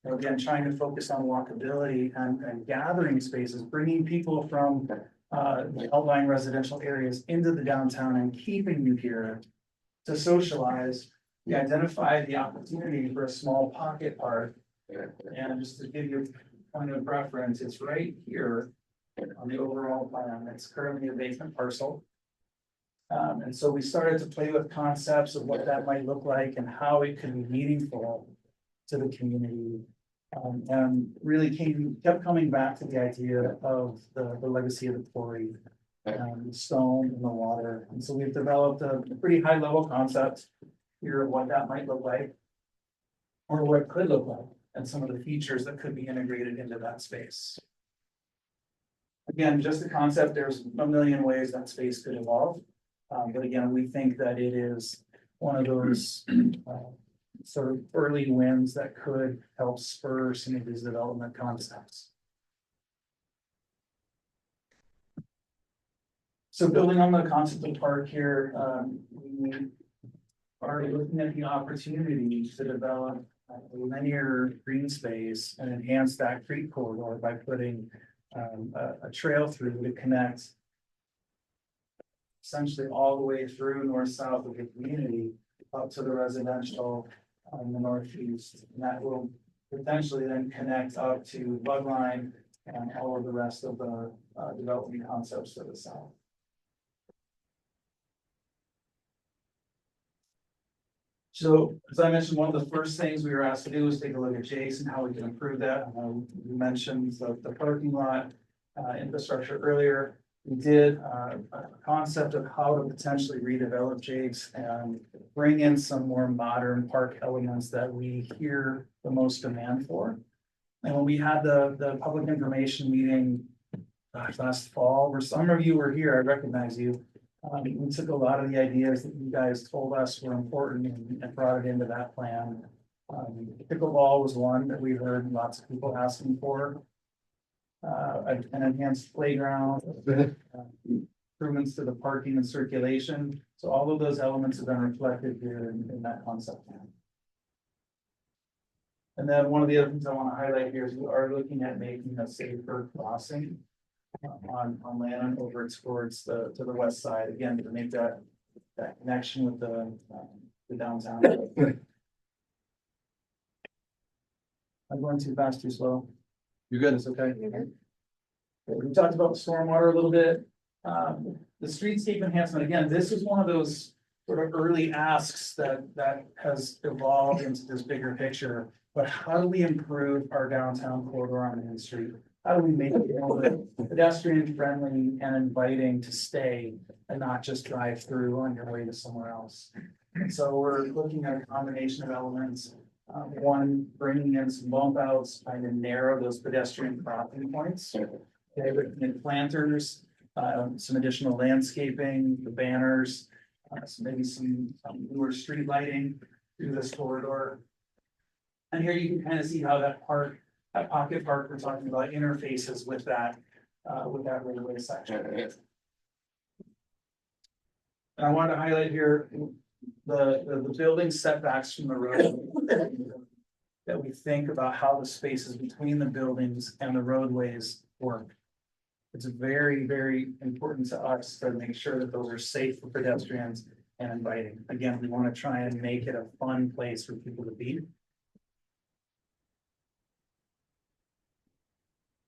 And again, trying to focus on walkability and gathering spaces, bringing people from the outlying residential areas into the downtown and keeping you here to socialize. We identified the opportunity for a small pocket park. And just to give you a point of reference, it's right here on the overall plan. It's currently a vacant parcel. And so we started to play with concepts of what that might look like and how it could be meaningful to the community. And really kept coming back to the idea of the legacy of the quarry, the stone and the water. And so we've developed a pretty high level concept here of what that might look like, or what it could look like, and some of the features that could be integrated into that space. Again, just the concept, there's a million ways that space could evolve. But again, we think that it is one of those sort of early wins that could help spur some of these development concepts. So building on the concept of park here, we are looking at the opportunity to develop a linear green space and enhance that creek corridor by putting a trail through to connect essentially all the way through north-south of the community up to the residential in the northeast. And that will potentially then connect up to Bugline and all of the rest of the development concepts to the south. So, as I mentioned, one of the first things we were asked to do was take a look at Jake's and how we can improve that. You mentioned the parking lot infrastructure earlier. We did a concept of how to potentially redevelop Jake's and bring in some more modern park elements that we hear the most demand for. And when we had the public information meeting last fall, where some of you were here, I recognize you. We took a lot of the ideas that you guys told us were important and brought it into that plan. Pickleball was one that we heard lots of people asking for. An enhanced playground, improvements to the parking and circulation. So all of those elements have been reflected here in that concept plan. And then one of the other things I want to highlight here is we are looking at making a safer crossing on Lannon over towards to the west side, again, to make that connection with the downtown. I'm going too fast, too slow. You're good. It's okay. We talked about stormwater a little bit. The streetscape enhancement, again, this is one of those sort of early asks that has evolved into this bigger picture. But how do we improve our downtown corridor on Main Street? How do we make it more pedestrian friendly and inviting to stay and not just drive through on your way to somewhere else? And so we're looking at a combination of elements. One, bringing in some bump outs, trying to narrow those pedestrian crossing points. Okay, with planters, some additional landscaping, the banners, so maybe some newer street lighting through this corridor. And here you can kind of see how that pocket park we're talking about interfaces with that railway section. And I wanted to highlight here the building setbacks from the road. That we think about how the spaces between the buildings and the roadways work. It's very, very important to us to make sure that those are safe for pedestrians and inviting. Again, we want to try and make it a fun place for people to be.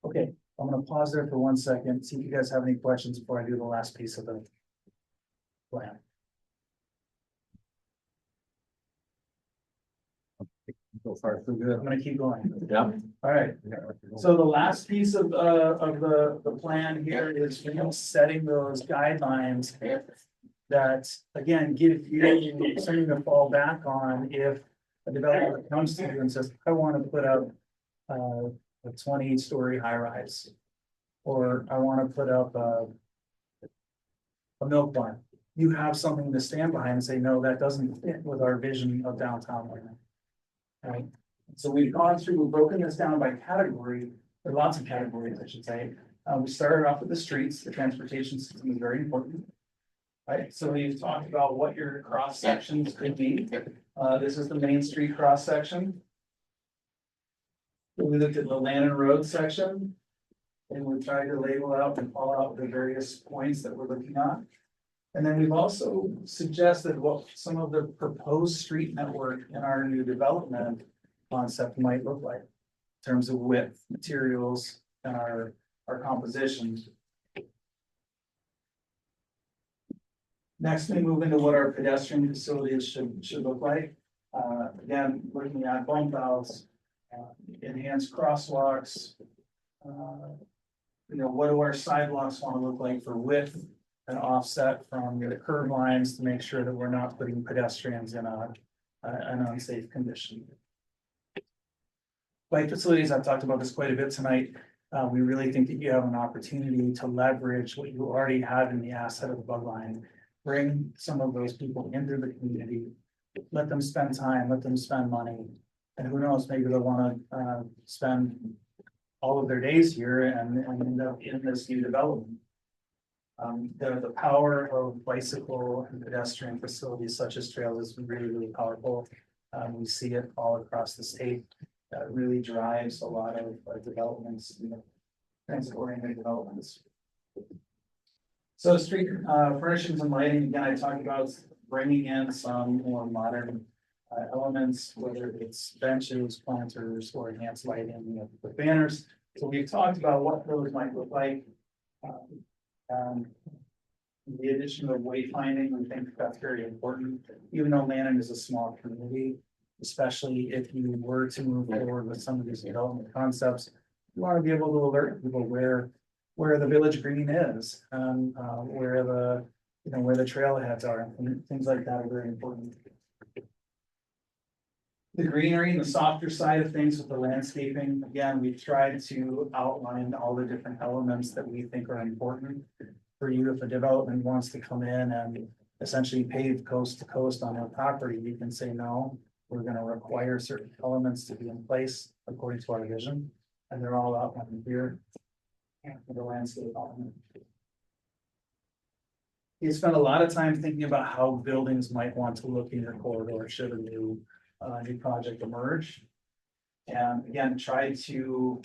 Okay, I'm going to pause there for 1 second, see if you guys have any questions before I do the last piece of the plan. So far, so good. I'm going to keep going. Yeah. All right. So the last piece of the plan here is, you know, setting those guidelines that, again, give you something to fall back on if a developer comes to you and says, I want to put up a 20-story high rise, or I want to put up a milk barn. You have something to stand behind and say, no, that doesn't fit with our vision of downtown Lannon. Right. So we've broken this down by category, or lots of categories, I should say. We started off with the streets. The transportation system is very important. Right, so we've talked about what your cross sections could be. This is the Main Street cross section. We looked at the Lannon Road section, and we tried to label out and call out the various points that we're looking at. And then we've also suggested what some of the proposed street network in our new development concept might look like in terms of width, materials, and our composition. Next, we move into what our pedestrian facilities should look like. Again, looking at bump outs, enhanced crosswalks. What do our sidewalks want to look like for width and offset from the curb lines to make sure that we're not putting pedestrians in an unsafe condition. Bike facilities, I've talked about this quite a bit tonight. We really think that you have an opportunity to leverage what you already have in the asset of the bug line. Bring some of those people into the community, let them spend time, let them spend money. And who knows, maybe they'll want to spend all of their days here and end up in this new development. The power of bicycle and pedestrian facilities such as trails is really, really powerful. We see it all across the state. That really drives a lot of developments, transit-oriented developments. So street furnishings and lighting, again, I talked about bringing in some more modern elements, whether it's benches, planters, or enhanced lighting with banners. So we've talked about what those might look like. The addition of wayfinding, we think that's very important, even though Lannon is a small community, especially if you were to move forward with some of these development concepts. You want to be able to alert people where the village green is, and where the trailheads are, and things like that are very important. The greenery and the softer side of things with the landscaping, again, we've tried to outline all the different elements that we think are important for you. If a development wants to come in and essentially pave coast to coast on their property, you can say, no, we're gonna require certain elements to be in place according to our vision. And they're all outlined here. And for the landscape element. You spent a lot of time thinking about how buildings might want to look in your corridor should a new project emerge. And again, try to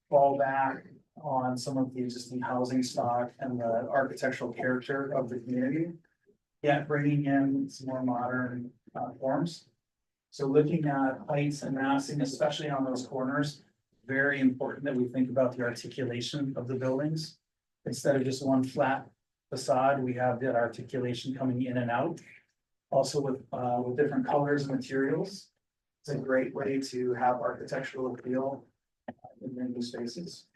fall back on some of the existing housing stock and the architectural character of the community. Yet bringing in some more modern forms. So looking at heights and massing, especially on those corners, very important that we think about the articulation of the buildings. Instead of just one flat facade, we have that articulation coming in and out. Also with different colors and materials. It's a great way to have architectural appeal in your new spaces.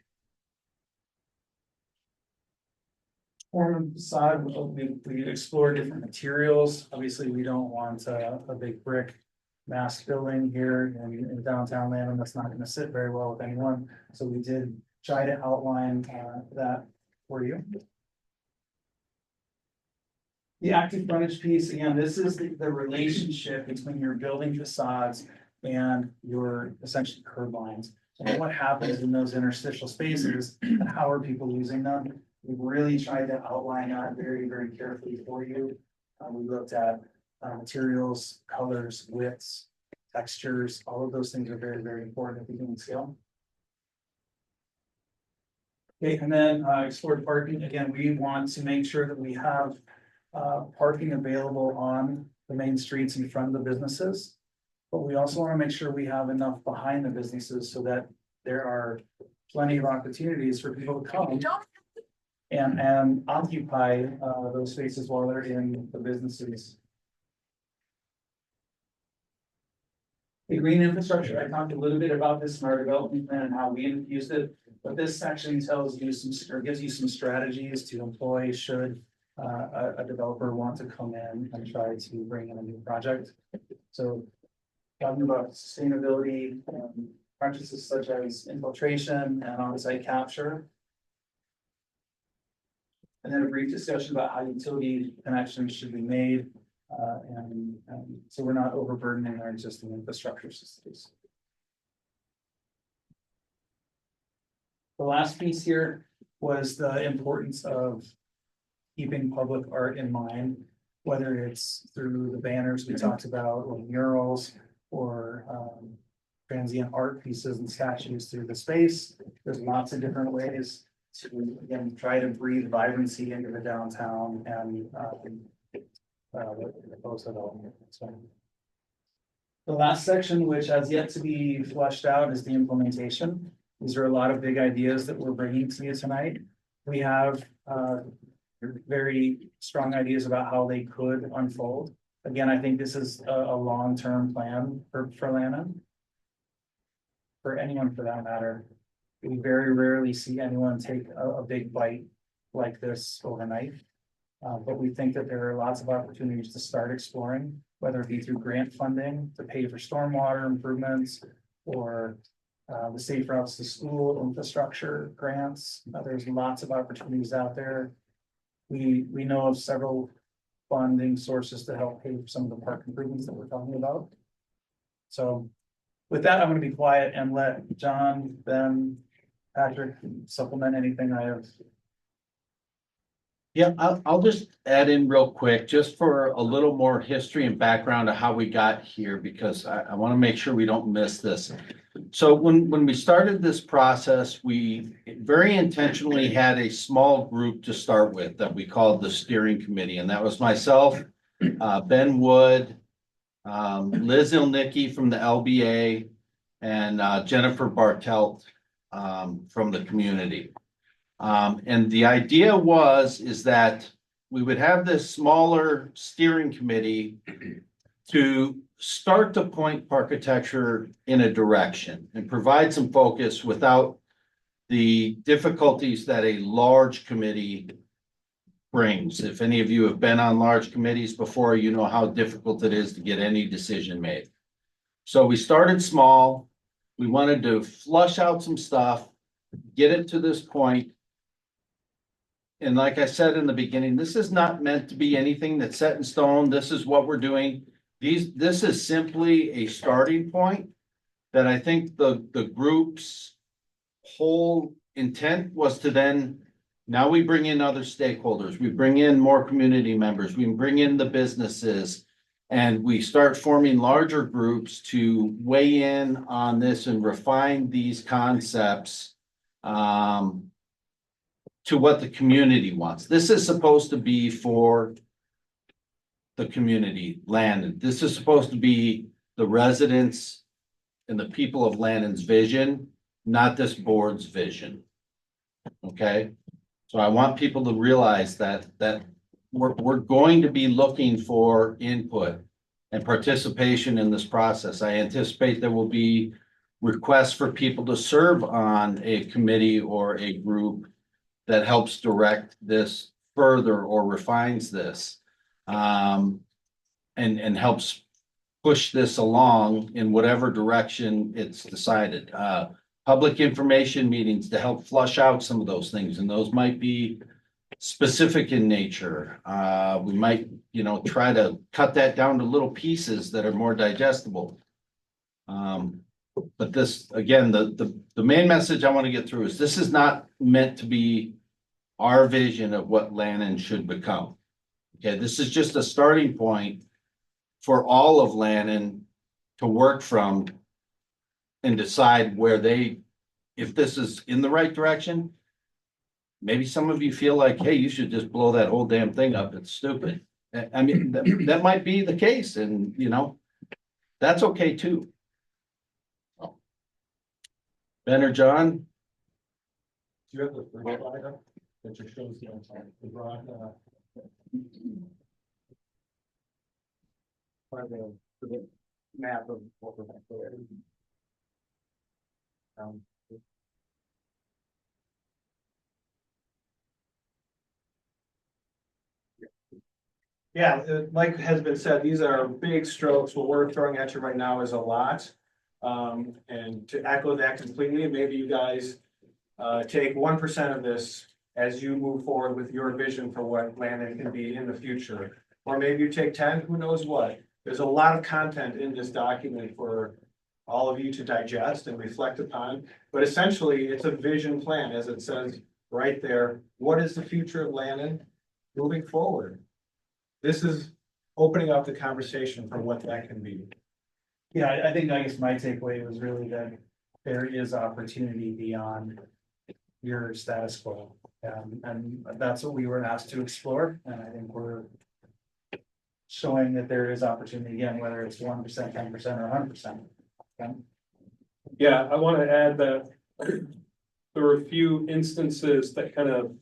Form and facade, we explore different materials. Obviously, we don't want a big brick mass building here in downtown Lanham. That's not going to sit very well with anyone. So we did try to outline that for you. The active frontage piece, again, this is the relationship between your building facades and your essentially curb lines. And what happens in those interstitial spaces and how are people using them? We've really tried to outline that very, very carefully for you. We looked at materials, colors, widths, textures, all of those things are very, very important at the human scale. Okay, and then explored parking. Again, we want to make sure that we have parking available on the main streets in front of the businesses. But we also want to make sure we have enough behind the businesses so that there are plenty of opportunities for people to come and occupy those spaces while they're in the businesses. The green infrastructure, I talked a little bit about this in our development plan and how we infused it, but this section tells you or gives you some strategies to employ should a developer want to come in and try to bring in a new project. So talking about sustainability, practices such as infiltration and on-site capture. And then a brief discussion about how utility connections should be made. And so we're not overburdening our existing infrastructure systems. The last piece here was the importance of keeping public art in mind, whether it's through the banners we talked about, or murals, or transient art pieces and statues through the space. There's lots of different ways to, again, try to breathe vibrancy into the downtown and the last section, which has yet to be fleshed out, is the implementation. These are a lot of big ideas that we're bringing to you tonight. We have very strong ideas about how they could unfold. Again, I think this is a long-term plan for Lanham. For anyone for that matter. We very rarely see anyone take a big bite like this overnight. But we think that there are lots of opportunities to start exploring, whether it be through grant funding to pay for stormwater improvements or the safe routes to school infrastructure grants. There's lots of opportunities out there. We know of several funding sources to help pay for some of the park improvements that we're talking about. So with that, I'm going to be quiet and let John, Ben, Patrick supplement anything I have. Yeah, I'll just add in real quick, just for a little more history and background of how we got here, because I want to make sure we don't miss this. So when we started this process, we very intentionally had a small group to start with that we called the steering committee, and that was myself, Ben Wood, Liz Ilnicki from the LBA, and Jennifer Bartelt from the community. And the idea is that we would have this smaller steering committee to start to point architecture in a direction and provide some focus without the difficulties that a large committee brings. If any of you have been on large committees before, you know how difficult it is to get any decision made. So we started small. We wanted to flush out some stuff, get it to this point. And like I said in the beginning, this is not meant to be anything that's set in stone. This is what we're doing. This is simply a starting point that I think the group's whole intent was to then, now we bring in other stakeholders, we bring in more community members, we bring in the businesses, and we start forming larger groups to weigh in on this and refine these concepts to what the community wants. This is supposed to be for the community, Landon. This is supposed to be the residents and the people of Landon's vision, not this board's vision. Okay, so I want people to realize that we're going to be looking for input and participation in this process. I anticipate there will be requests for people to serve on a committee or a group that helps direct this further or refines this, and helps push this along in whatever direction it's decided. Public information meetings to help flush out some of those things, and those might be specific in nature. We might, try to cut that down to little pieces that are more digestible. But this, again, the main message I want to get through is this is not meant to be our vision of what Lannon should become. Okay, this is just a starting point for all of Lannon to work from and decide where if this is in the right direction. Maybe some of you feel like, hey, you should just blow that whole damn thing up. It's stupid. I mean, that might be the case, and that's okay too. Ben or John? Do you have the first slide up that just shows the broad, the map of what we're going to do? Yeah, like has been said, these are big strokes. What we're throwing at you right now is a lot. And to echo that completely, maybe you guys take 1% of this as you move forward with your vision for what Landon can be in the future. Or maybe you take 10, who knows what. There's a lot of content in this document for all of you to digest and reflect upon. But essentially, it's a vision plan, as it says right there. What is the future of Landon moving forward? This is opening up the conversation for what that can be. Yeah, I guess my takeaway was really that there is opportunity beyond your status quo. And that's what we were asked to explore, and I think we're showing that there is opportunity again, whether it's 1%, 10%, or 100%. Yeah, I want to add that there were a few instances that kind of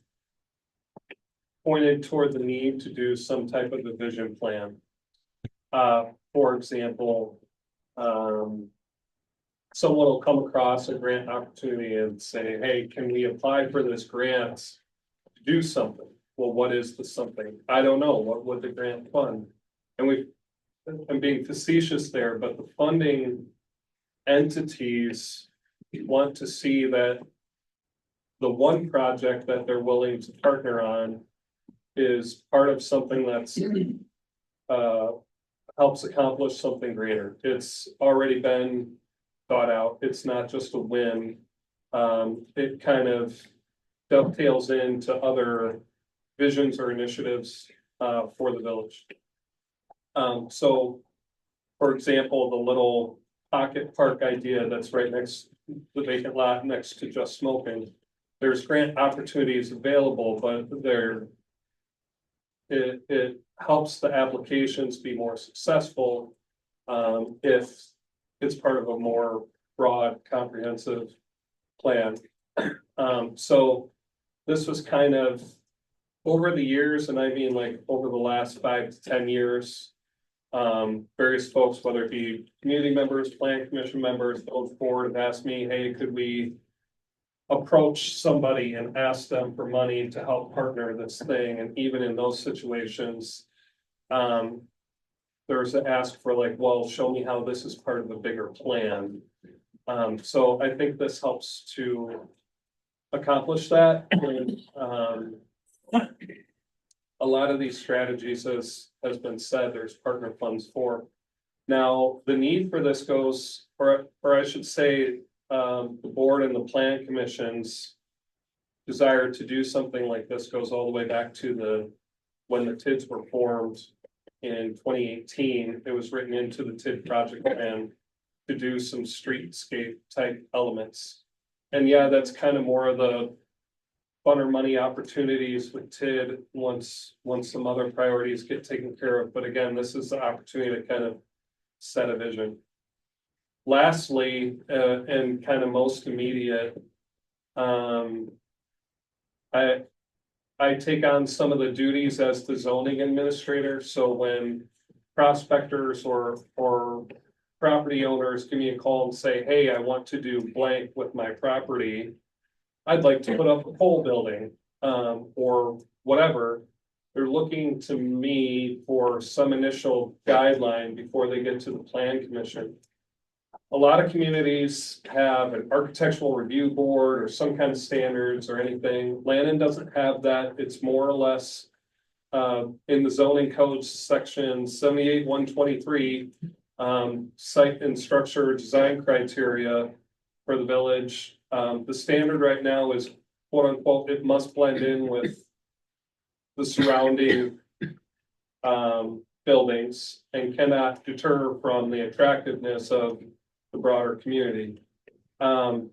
pointed toward the need to do some type of a vision plan. For example, someone will come across a grant opportunity and say, hey, can we apply for this grant to do something? Well, what is the something? I don't know. What would the grant fund? And I'm being facetious there, but the funding entities want to see that the one project that they're willing to partner on is part of something that's helps accomplish something greater. It's already been thought out. It's not just a win. It kind of dovetails into other visions or initiatives for the village. So, for example, the little pocket park idea that's right next to the vacant lot next to Just Smoking. There's grant opportunities available, but it helps the applications be more successful if it's part of a more broad, comprehensive plan. So this was kind of over the years, and I mean like over the last 5 to 10 years. Various folks, whether it be community members, plan commission members, the old board have asked me, hey, could we approach somebody and ask them for money to help partner this thing? And even in those situations, there's an ask for like, well, show me how this is part of a bigger plan. So I think this helps to accomplish that. And, a lot of these strategies, as has been said, there's partner funds for. Now, the need for this goes, or I should say, the board and the plan commission's desire to do something like this goes all the way back to when the TIDs were formed in 2018. It was written into the TID project plan to do some streetscape type elements. And yeah, that's kind of more of the funner money opportunities with TID once some other priorities get taken care of. But again, this is the opportunity to kind of set a vision. Lastly, and kind of most immediate, I take on some of the duties as the zoning administrator. So when prospectors or property owners give me a call and say, hey, I want to do blank with my property, I'd like to put up a pole building, or whatever. They're looking to me for some initial guideline before they get to the plan commission. A lot of communities have an architectural review board or some kind of standards or anything. Landon doesn't have that. It's more or less in the zoning codes section 78-123, site and structure design criteria for the village. The standard right now is quote unquote, it must blend in with the surrounding buildings and cannot deter from the attractiveness of the broader community. And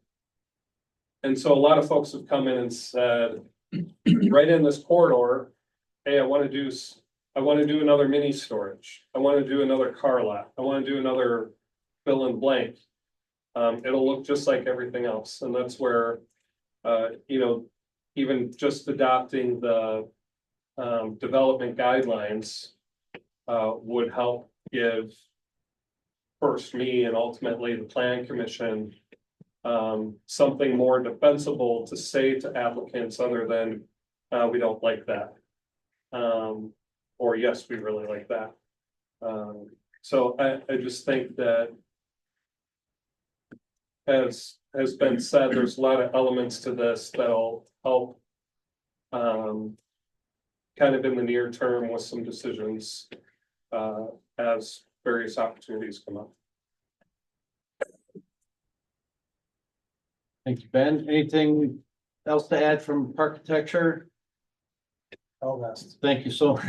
so a lot of folks have come in and said, right in this corridor, hey, I want to do another mini storage. I want to do another car lot. I want to do another fill in blank. It'll look just like everything else. And that's where, even just adopting the development guidelines would help give first me and ultimately the plan commission something more defensible to say to applicants other than we don't like that. Or yes, we really like that. So I just think that as has been said, there's a lot of elements to this that'll help kind of in the near term with some decisions as various opportunities come up. Thank you, Ben. Anything else to add from architecture? All rest. Thank you so.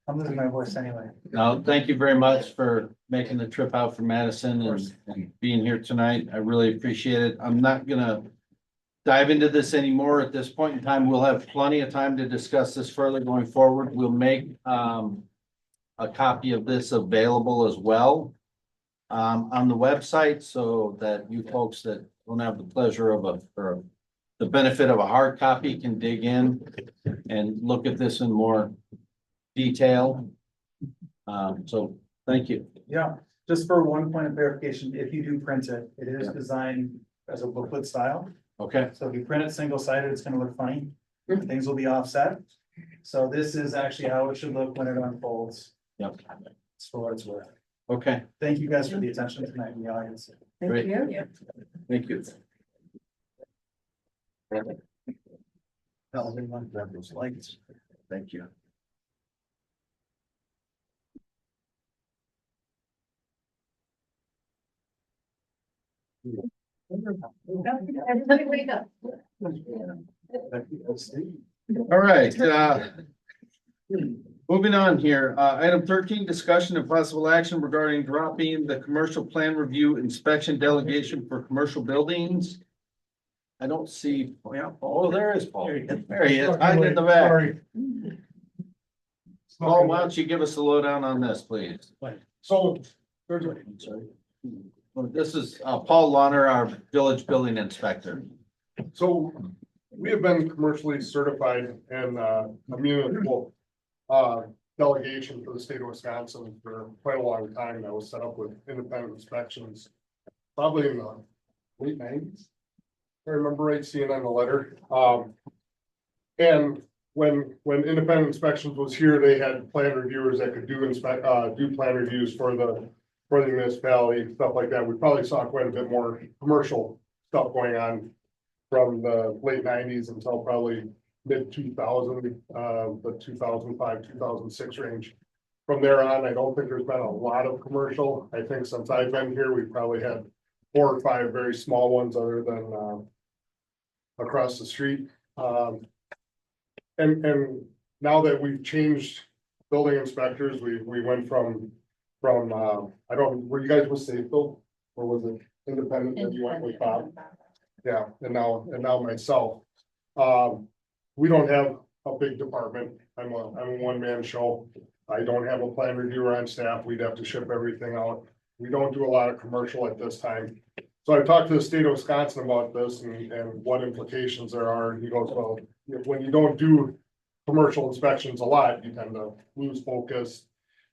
I'm losing my voice anyway. No, thank you very much for making the trip out from Madison and being here tonight. I really appreciate it. I'm not gonna dive into this anymore at this point in time. We'll have plenty of time to discuss this further going forward. We'll make a copy of this available as well on the website so that you folks that don't have the pleasure of or the benefit of a hard copy can dig in and look at this in more detail. So thank you. Yeah, just for one point of clarification, if you do print it, it is designed as a booklet style. Okay. So if you print it single-sided, it's gonna look funny. Things will be offset. So this is actually how it should look when it unfolds. Yep. It's for what it's worth. Okay. Thank you guys for the attention tonight in the audience. Great. Thank you. Thank you. Tell everyone to grab those lights. Thank you. Everybody wake up. All right, moving on here, item 13, discussion and possible action regarding dropping the commercial plan review inspection delegation for commercial buildings. I don't see, oh, there is Paul. There he is, hiding in the back. Paul, why don't you give us a lowdown on this, please? So there's a, I'm sorry. Well, this is Paul Launer, our village building inspector. so we have been commercially certified and a municipal delegation for the state of Wisconsin for quite a long time. That was set up with independent inspections, probably in the late nineties. I remember right seeing on the letter. And when independent inspections was here, they had plan reviewers that could do plan reviews for the municipality, stuff like that. We probably saw quite a bit more commercial stuff going on from the late nineties until probably mid 2000, the 2005, 2006 range. From there on, I don't think there's been a lot of commercial. I think since I've been here, we've probably had 4 or 5 very small ones other than across the street. And now that we've changed building inspectors, we went from I don't, were you guys with Safeville or was it independent that you went with Bob? Yeah, and now myself. We don't have a big department. I'm a one-man show. I don't have a plan reviewer on staff. We'd have to ship everything out. We don't do a lot of commercial at this time. So I talked to the state of Wisconsin about this and what implications there are. And he goes, well, when you don't do commercial inspections a lot, you tend to lose focus.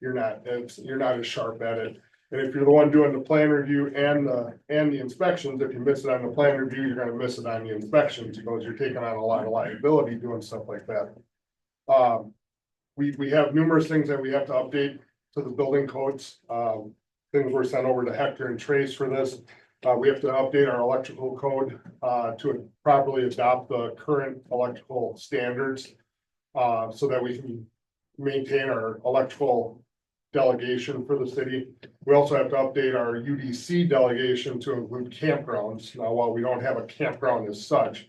You're not as sharp at it. And if you're the one doing the plan review and the inspections, if you miss it on the plan review, you're gonna miss it on the inspections because you're taking on a lot of liability doing stuff like that. We have numerous things that we have to update to the building codes. Things were sent over to Hector and Trace for this. We have to update our electrical code to properly adopt the current electrical standards so that we can maintain our electrical delegation for the city. We also have to update our UDC delegation to include campgrounds. Now, while we don't have a campground as such,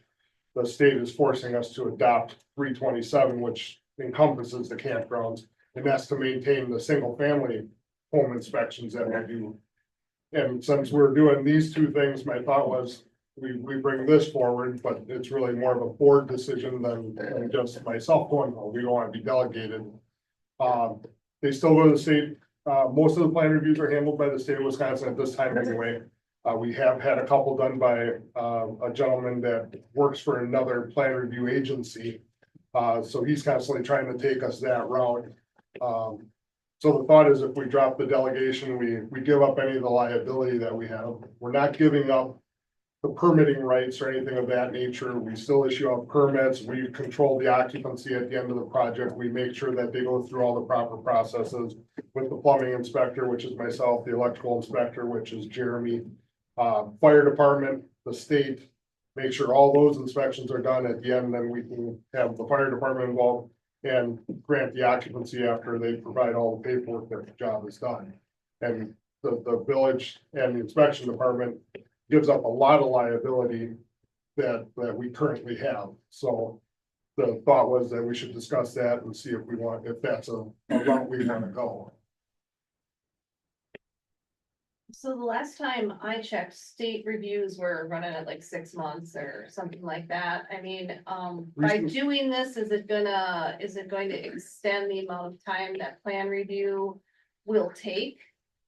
the state is forcing us to adopt 327, which encompasses the campgrounds, and that's to maintain the single family home inspections that we do. And since we're doing these 2 things, my thought was we bring this forward, but it's really more of a board decision than just myself going, oh, we don't want to be delegated. They still go to the state. Most of the plan reviews are handled by the state of Wisconsin at this time anyway. We have had a couple done by a gentleman that works for another plan review agency. So he's constantly trying to take us that route. So the thought is if we drop the delegation, we give up any of the liability that we have. We're not giving up the permitting rights or anything of that nature. We still issue out permits. We control the occupancy at the end of the project. We make sure that they go through all the proper processes with the plumbing inspector, which is myself, the electrical inspector, which is Jeremy, fire department, the state, make sure all those inspections are done at the end. Then we can have the fire department involved and grant the occupancy after they provide all the paperwork that the job is done. And the village and the inspection department gives up a lot of liability that we currently have. So the thought was that we should discuss that and see if that's a route we want to go. So the last time I checked, state reviews were running at like 6 months or something like that. I mean, by doing this, is it going to extend the amount of time that plan review will take?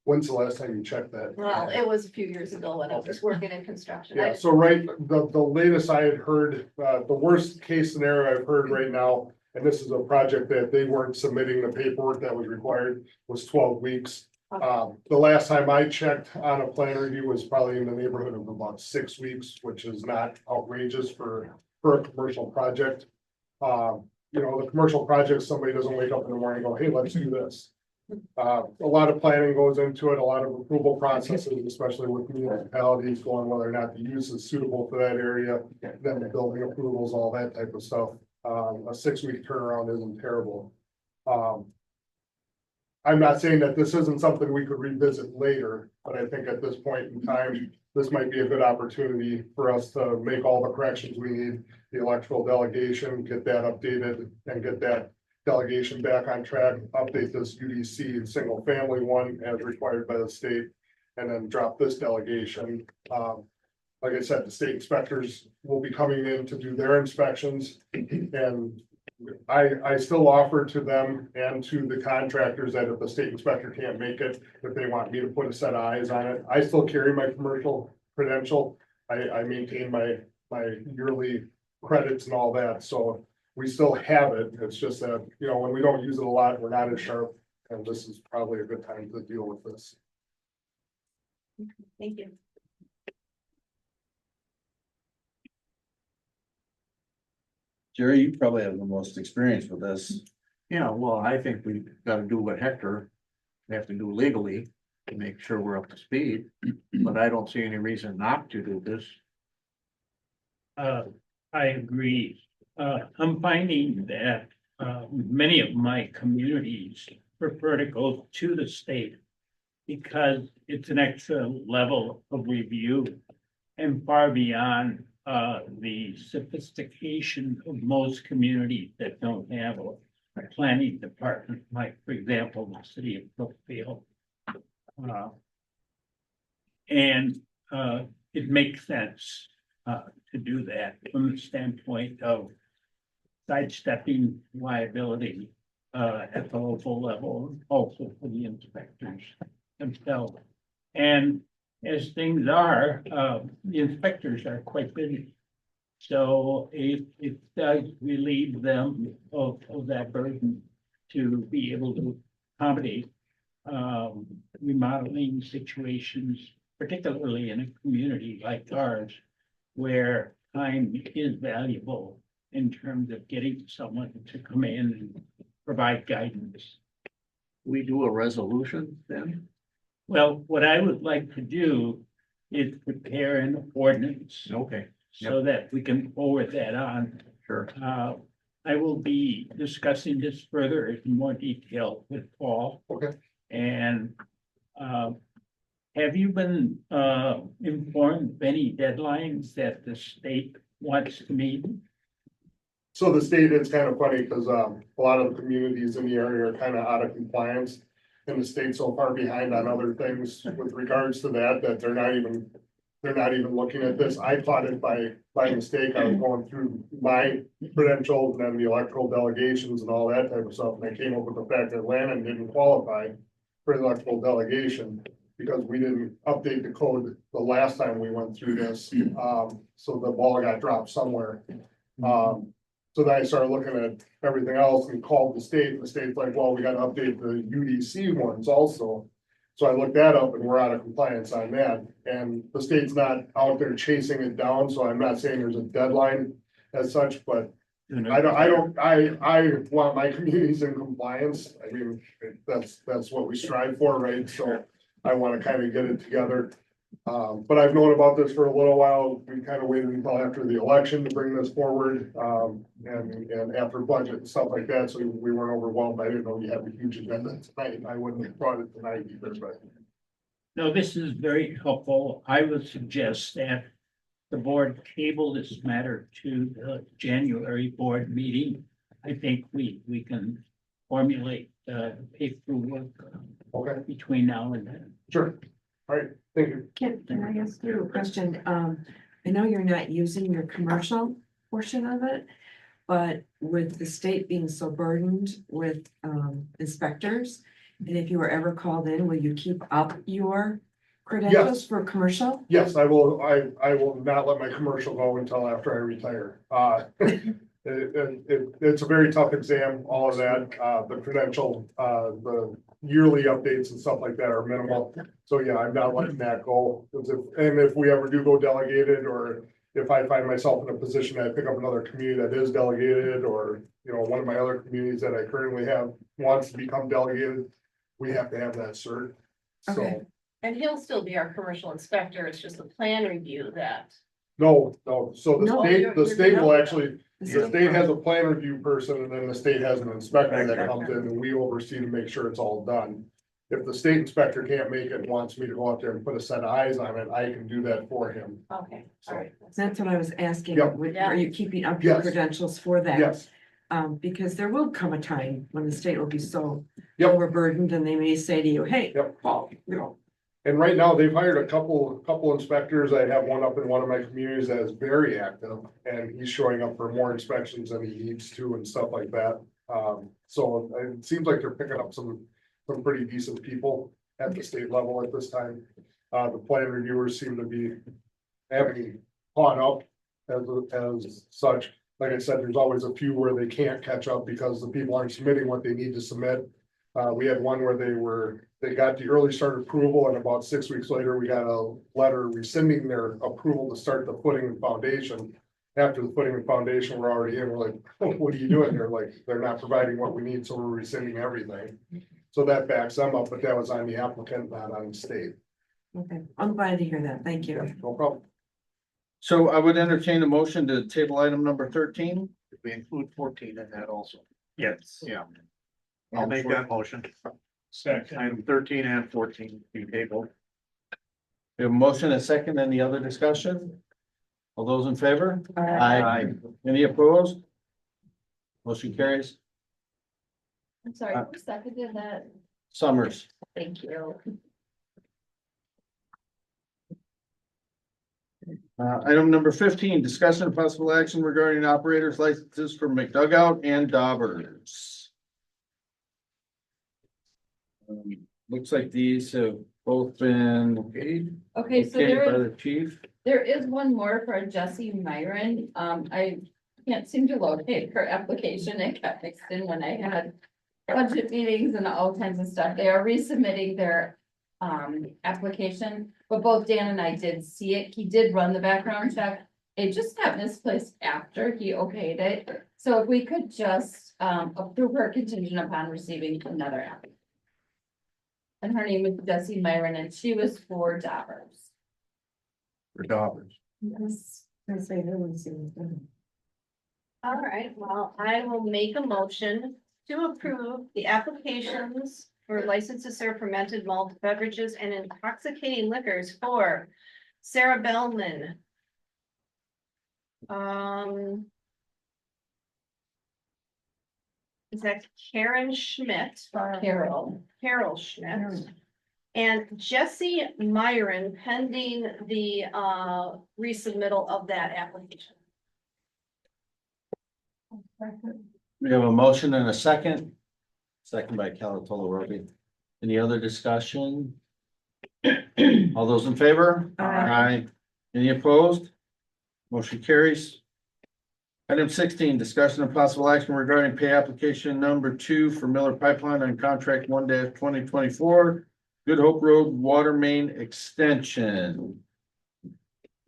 When's the last time you checked that? Well, it was a few years ago when I was working in construction. Yeah, so the latest I had heard, the worst case scenario I've heard right now, and this is a project that they weren't submitting the paperwork that was required, was 12 weeks. The last time I checked on a plan review was probably in the neighborhood of about 6 weeks, which is not outrageous for a commercial project. You know, the commercial project, somebody doesn't wake up in the morning and go, hey, let's do this. A lot of planning goes into it, a lot of approval processes, especially with municipalities going whether or not the use is suitable for that area, then the building approvals, all that type of stuff. A 6-week turnaround isn't terrible. I'm not saying that this isn't something we could revisit later, but I think at this point in time, this might be a good opportunity for us to make all the corrections we need. The electrical delegation, get that updated and get that delegation back on track, update this UDC single family one as required by the state, and then drop this delegation. Like I said, the state inspectors will be coming in to do their inspections, and I still offer to them and to the contractors that if the state inspector can't make it, if they want me to put a set of eyes on it, I still carry my commercial credential. I maintain my yearly credits and all that, so we still have it. It's just that, you know, when we don't use it a lot, we're not as sharp, and this is probably a good time to deal with this. Thank you. Jerry, you probably have the most experience with this. Yeah, well, I think we gotta do what Hector, we have to do legally to make sure we're up to speed, but I don't see any reason not to do this. I agree. I'm finding that, many of my communities prefer to go to the state because it's an extra level of review and far beyond, the sophistication of most communities that don't have a planning department, like, for example, the city of Brookfield. And it makes sense to do that from the standpoint of sidestepping liability at the local level, also for the inspectors themselves. And as things are, the inspectors are quite busy. So it does relieve them of that burden to be able to accommodate remodeling situations, particularly in a community like ours, where time is valuable in terms of getting someone to come in and provide guidance. We do a resolution then? Well, what I would like to do is prepare an ordinance Okay, so that we can forward that on. sure. I will be discussing this further in more detail with Paul. Okay. And have you been informed of any deadlines that the state wants to meet? So the state is kind of funny because a lot of the communities in the area are kind of out of compliance. And the state's so far behind on other things with regards to that, that they're not even looking at this. I caught it by mistake. I was going through my credentials and then the electoral delegations and all that type of stuff. And I came up with the fact that Lannon didn't qualify for the electoral delegation because we didn't update the code the last time we went through this. So the ball got dropped somewhere. So then I started looking at everything else and called the state, and the state's like, well, we gotta update the UDC ones also. So I looked that up and we're out of compliance on that, and the state's not out there chasing it down, so I'm not saying there's a deadline as such, but I want my communities in compliance. I mean, that's what we strive for, right? So I wanna kind of get it together. But I've known about this for a little while. We kind of waited until after the election to bring this forward, and after budget and stuff like that, so we weren't overwhelmed. I didn't know you had a huge agenda tonight. I wouldn't have brought it tonight either, but. No, this is very helpful. I would suggest that the board table this matter to the January board meeting. I think we can formulate paperwork between now and then. Sure. All right, thank you. Can I ask you a question? I know you're not using your commercial portion of it, but with the state being so burdened with inspectors, and if you were ever called in, will you keep up your credentials for commercial? Yes, I will. I will not let my commercial go until after I retire. It's a very tough exam, all of that, the credential, the yearly updates and stuff like that are minimal. So yeah, I'm not letting that go. And if we ever do go delegated, or if I find myself in a position that I pick up another community that is delegated, or, you know, one of my other communities that I currently have wants to become delegated, we have to have that cert. Okay. So, And he'll still be our commercial inspector. It's just the plan review that. no, so No, the state will actually, The the state has a plan review person, and then the state has an inspector that comes in, and we oversee to make sure it's all done. If the state inspector can't make it and wants me to go out there and put a set of eyes on it, I can do that for him. Okay, all right. That's what I was asking. Yep. Are you keeping up your Yes. credentials for that? Yes, Because there will come a time when the state will be so Yep. overburdened and they may say to you, hey, Yep. Paul, you know, And right now, they've hired a couple inspectors. I have one up in one of my communities that is very active, and he's showing up for more inspections than he needs to and stuff like that. So it seems like they're picking up some pretty decent people at the state level at this time. The plan reviewers seem to be having caught up as such. Like I said, there's always a few where they can't catch up because the people aren't submitting what they need to submit. We had one where they got the early start approval, and about 6 weeks later, we got a letter rescinding their approval to start the footing and foundation. After the footing and foundation were already in, we're like, what are you doing? They're like, they're not providing what we need, so we're rescinding everything. So that backs them up, but that was on the applicant, not on the state. Okay, I'm glad to hear that. Thank you. No problem. So I would entertain a motion to table item number 13. We include 14 in that also. Yes. Yeah. I'll make that motion. Second. Item 13 and 14 be tabled. We have a motion, a second, any other discussion? All those in favor? Aye. Any opposed? Motion carries. I'm sorry, who seconded that? Summers. Thank you. Item number 15, discussion of possible action regarding operators licenses for McDugout and Daubers. Looks like these have both been okayed. Okay, so Okayed by there the chief. is one more for Jessie Myron. I can't seem to locate her application. It got mixed in when I had budget meetings and all kinds of stuff. They are resubmitting their application, but both Dan and I did see it. He did run the background check. It just got misplaced after he okayed it. So if we could just approve her contingent upon receiving another application. And her name is Jessie Myron, and she was for Daubers. For Daubers. Yes. I say that was. All right, well, I will make a motion to approve the applications for license to serve fermented malt beverages and intoxicating liquors for Sarah Bellman. Is that Karen Schmidt? Carol Schmidt. And Jessie Myron pending the resubmittal of that application. We have a motion and a second. Second by Calatolo Roby. Any other discussion? All those in favor? Aye. Any opposed? Motion carries. Item 16, discussion of possible action regarding pay application number 2 for Miller Pipeline on contract 1-2024. Good Hope Road Water Main Extension.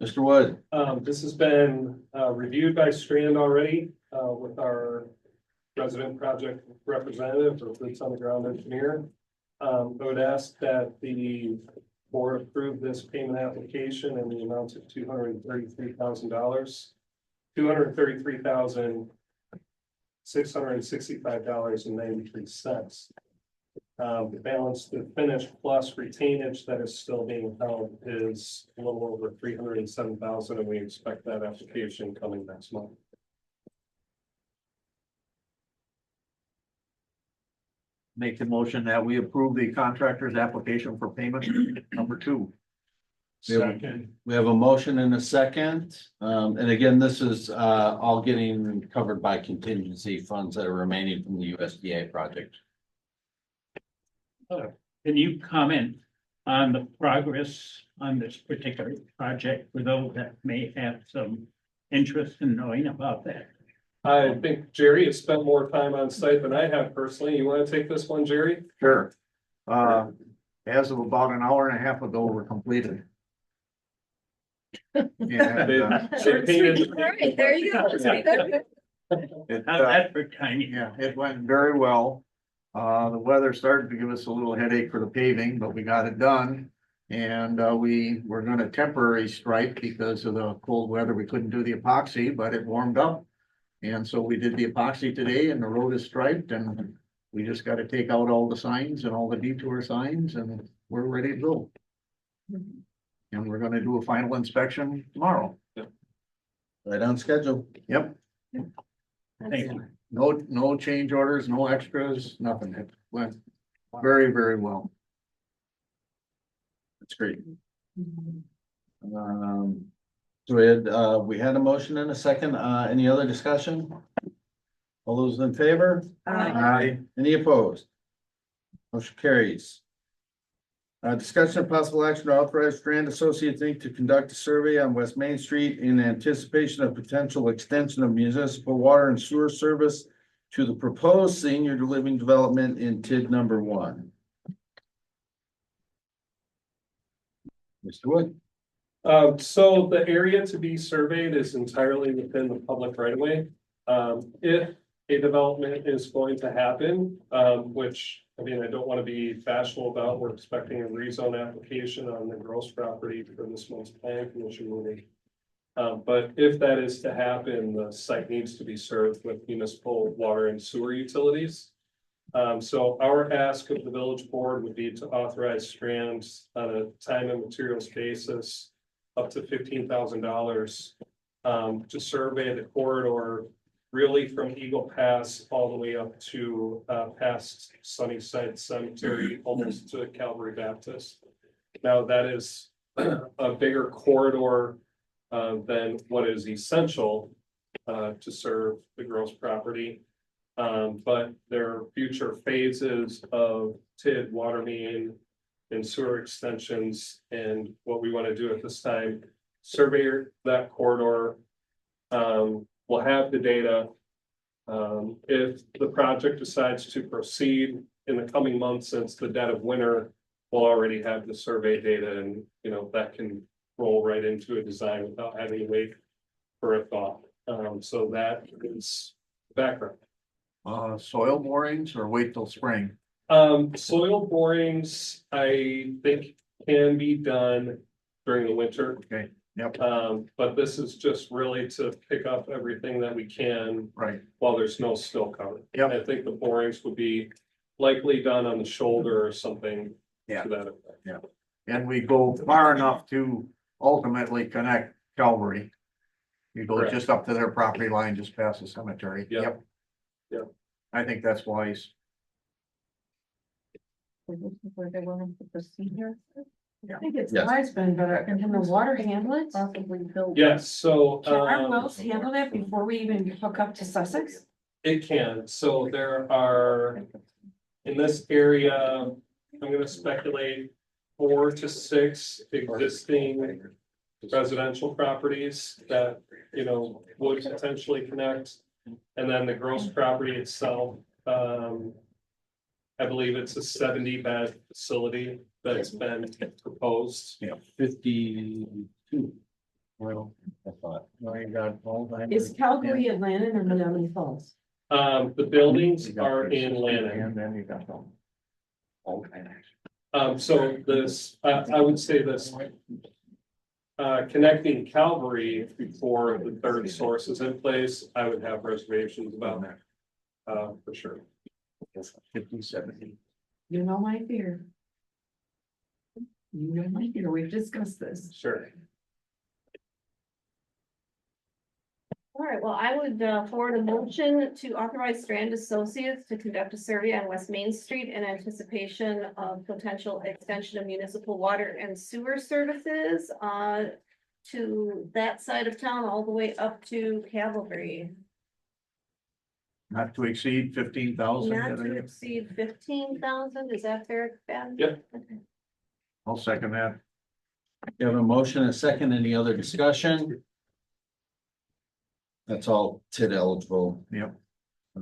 Mr. Wood. This has been reviewed by Strand already with our resident project representative or boots on the ground engineer. I would ask that the board approve this payment application in the amount of $233,000. $233,665.93. The balance to finish plus retainage that is still being held is a little over $307,000, and we expect that application coming next month. Make the motion that we approve the contractor's application for payment number 2. Second. We have a motion and a second. And again, this is all getting covered by contingency funds that are remaining from the USDA project. Can you comment on the progress on this particular project for those that may have some interest in knowing about that? I think Jerry has spent more time on site than I have personally. You want to take this one, Jerry? Sure. As of about an hour and a half ago, we're completed. And, They painted. All right, there you go. it, How's that for timing? yeah, it went very well. The weather started to give us a little headache for the paving, but we got it done. And we were gonna temporary stripe because of the cold weather. We couldn't do the epoxy, but it warmed up. And so we did the epoxy today and the road is striped and we just gotta take out all the signs and all the detour signs and we're ready to go. And we're gonna do a final inspection tomorrow. Right on schedule. Yep, Thank you. no change orders, no extras, nothing. It went very, very well. That's great. So we had a motion and a second. Any other discussion? All those in favor? Aye. Any opposed? Motion carries. Discussion of possible action to authorize Strand Associates Inc. to conduct a survey on West Main Street in anticipation of potential extension of municipal water and sewer service to the proposed senior living development in TID number 1. Mr. Wood? So the area to be surveyed is entirely within the public right of way. If a development is going to happen, which, I mean, I don't want to be bashful about, we're expecting a rezone application on the Gross property for this month's plan commission meeting. But if that is to happen, the site needs to be served with municipal water and sewer utilities. So our ask of the village board would be to authorize Strands on a time and materials basis up to $15,000 to survey the corridor really from Eagle Pass all the way up to past Sunnyside Cemetery, almost to Calvary Baptist. Now that is a bigger corridor than what is essential to serve the Gross property. But there are future phases of TID, water main, and sewer extensions. And what we want to do at this time, survey that corridor. We'll have the data. If the project decides to proceed in the coming months, since the dead of winter, we'll already have the survey data, and that can roll right into a design without having to wait for a thought. So that is background. Soil borings or wait till spring? Soil borings, I think, can be done during the winter. Okay, yep, But this is just really to pick up everything that we can right, while there's no snow cover. Yep. I think the borings would be likely done on the shoulder or something Yeah. to that effect. yeah. And we go far enough to ultimately connect Calvary. You go Correct. just up to their property line, just past the cemetery. Yep. Yep. I think that's wise. Where they want to proceed here. I think it's Yes. always been better. Can the water handle it? Possibly build. Yes, so. Can our wells handle that before we even hook up to Sussex? It can, so there are, in this area, I'm gonna speculate 4 to 6 existing residential properties that, would potentially connect. And then the Gross property itself, I believe it's a 70-bed facility that's been proposed. 52. Well, I thought. No, you got all that. Is Calgary in Lannon or Menominee Falls? The buildings are in Lannon. And then you got them. All kinds. So this, I would say this. Connecting Calvary before the third source is in place, I would have reservations about that. For sure. 50, 70. You know my fear. You know my fear. We've discussed this. Sure. All right, well, I would forward a motion to authorize Strand Associates to conduct a survey on West Main Street in anticipation of potential extension of municipal water and sewer services to that side of town all the way up to Calvary. Not to exceed 15,000. Not to exceed 15,000, is that fair, Ben? Yep. Okay. I'll second that. You have a motion, and a second. Any other discussion? That's all TID eligible. Yep.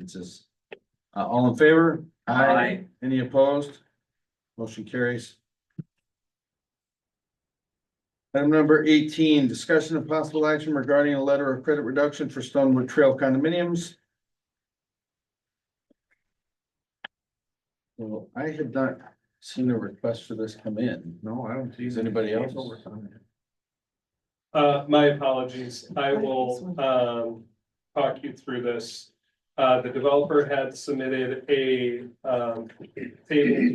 It says, all in favor? Aye. Any opposed? Motion carries. Item number 18, discussion of possible action regarding a letter of credit reduction for Stonewood Trail condominiums. Well, I had not seen a request for this come in. No, I don't see. Is anybody else? My apologies. I will talk you through this. The developer had submitted a table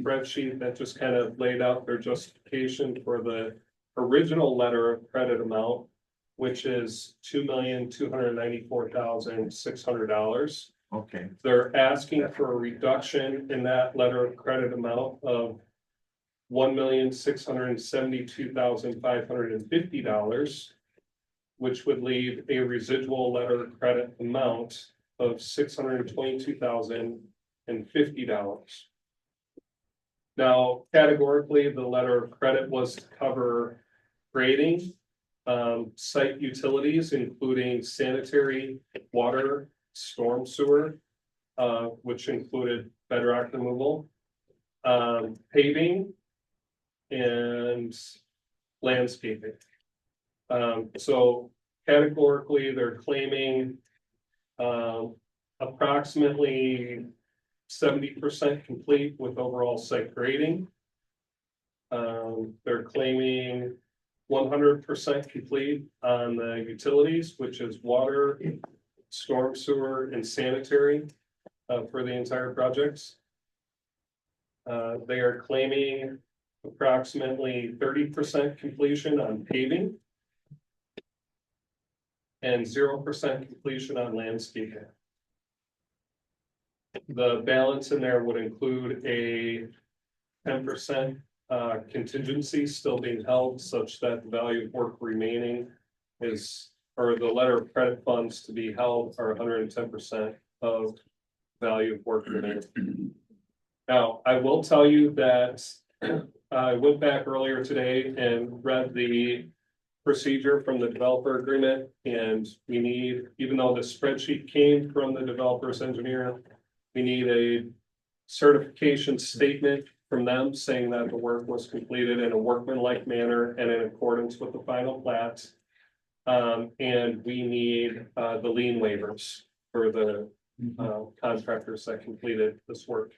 spreadsheet that just kind of laid out their justification for the original letter of credit amount, which is $2,294,600. Okay, They're asking for a reduction in that letter of credit amount of $1,672,550, which would leave a residual letter of credit amount of $622,050. Now, categorically, the letter of credit was to cover grading, site utilities, including sanitary, water, storm sewer, which included bedrock removal, paving, and landscaping. So categorically, they're claiming approximately 70% complete with overall site grading. They're claiming 100% complete on the utilities, which is water, storm sewer, and sanitary for the entire projects. They are claiming approximately 30% completion on paving and 0% completion on landscaping. The balance in there would include a 10% contingency still being held such that the value of work remaining is, or the letter of credit funds to be held are 110% of value of work remaining. Now, I will tell you that I went back earlier today and read the procedure from the developer agreement, and we need, even though the spreadsheet came from the developer's engineer, we need a certification statement from them saying that the work was completed in a workmanlike manner and in accordance with the final plat. And we need the lien waivers for the contractors that completed this work.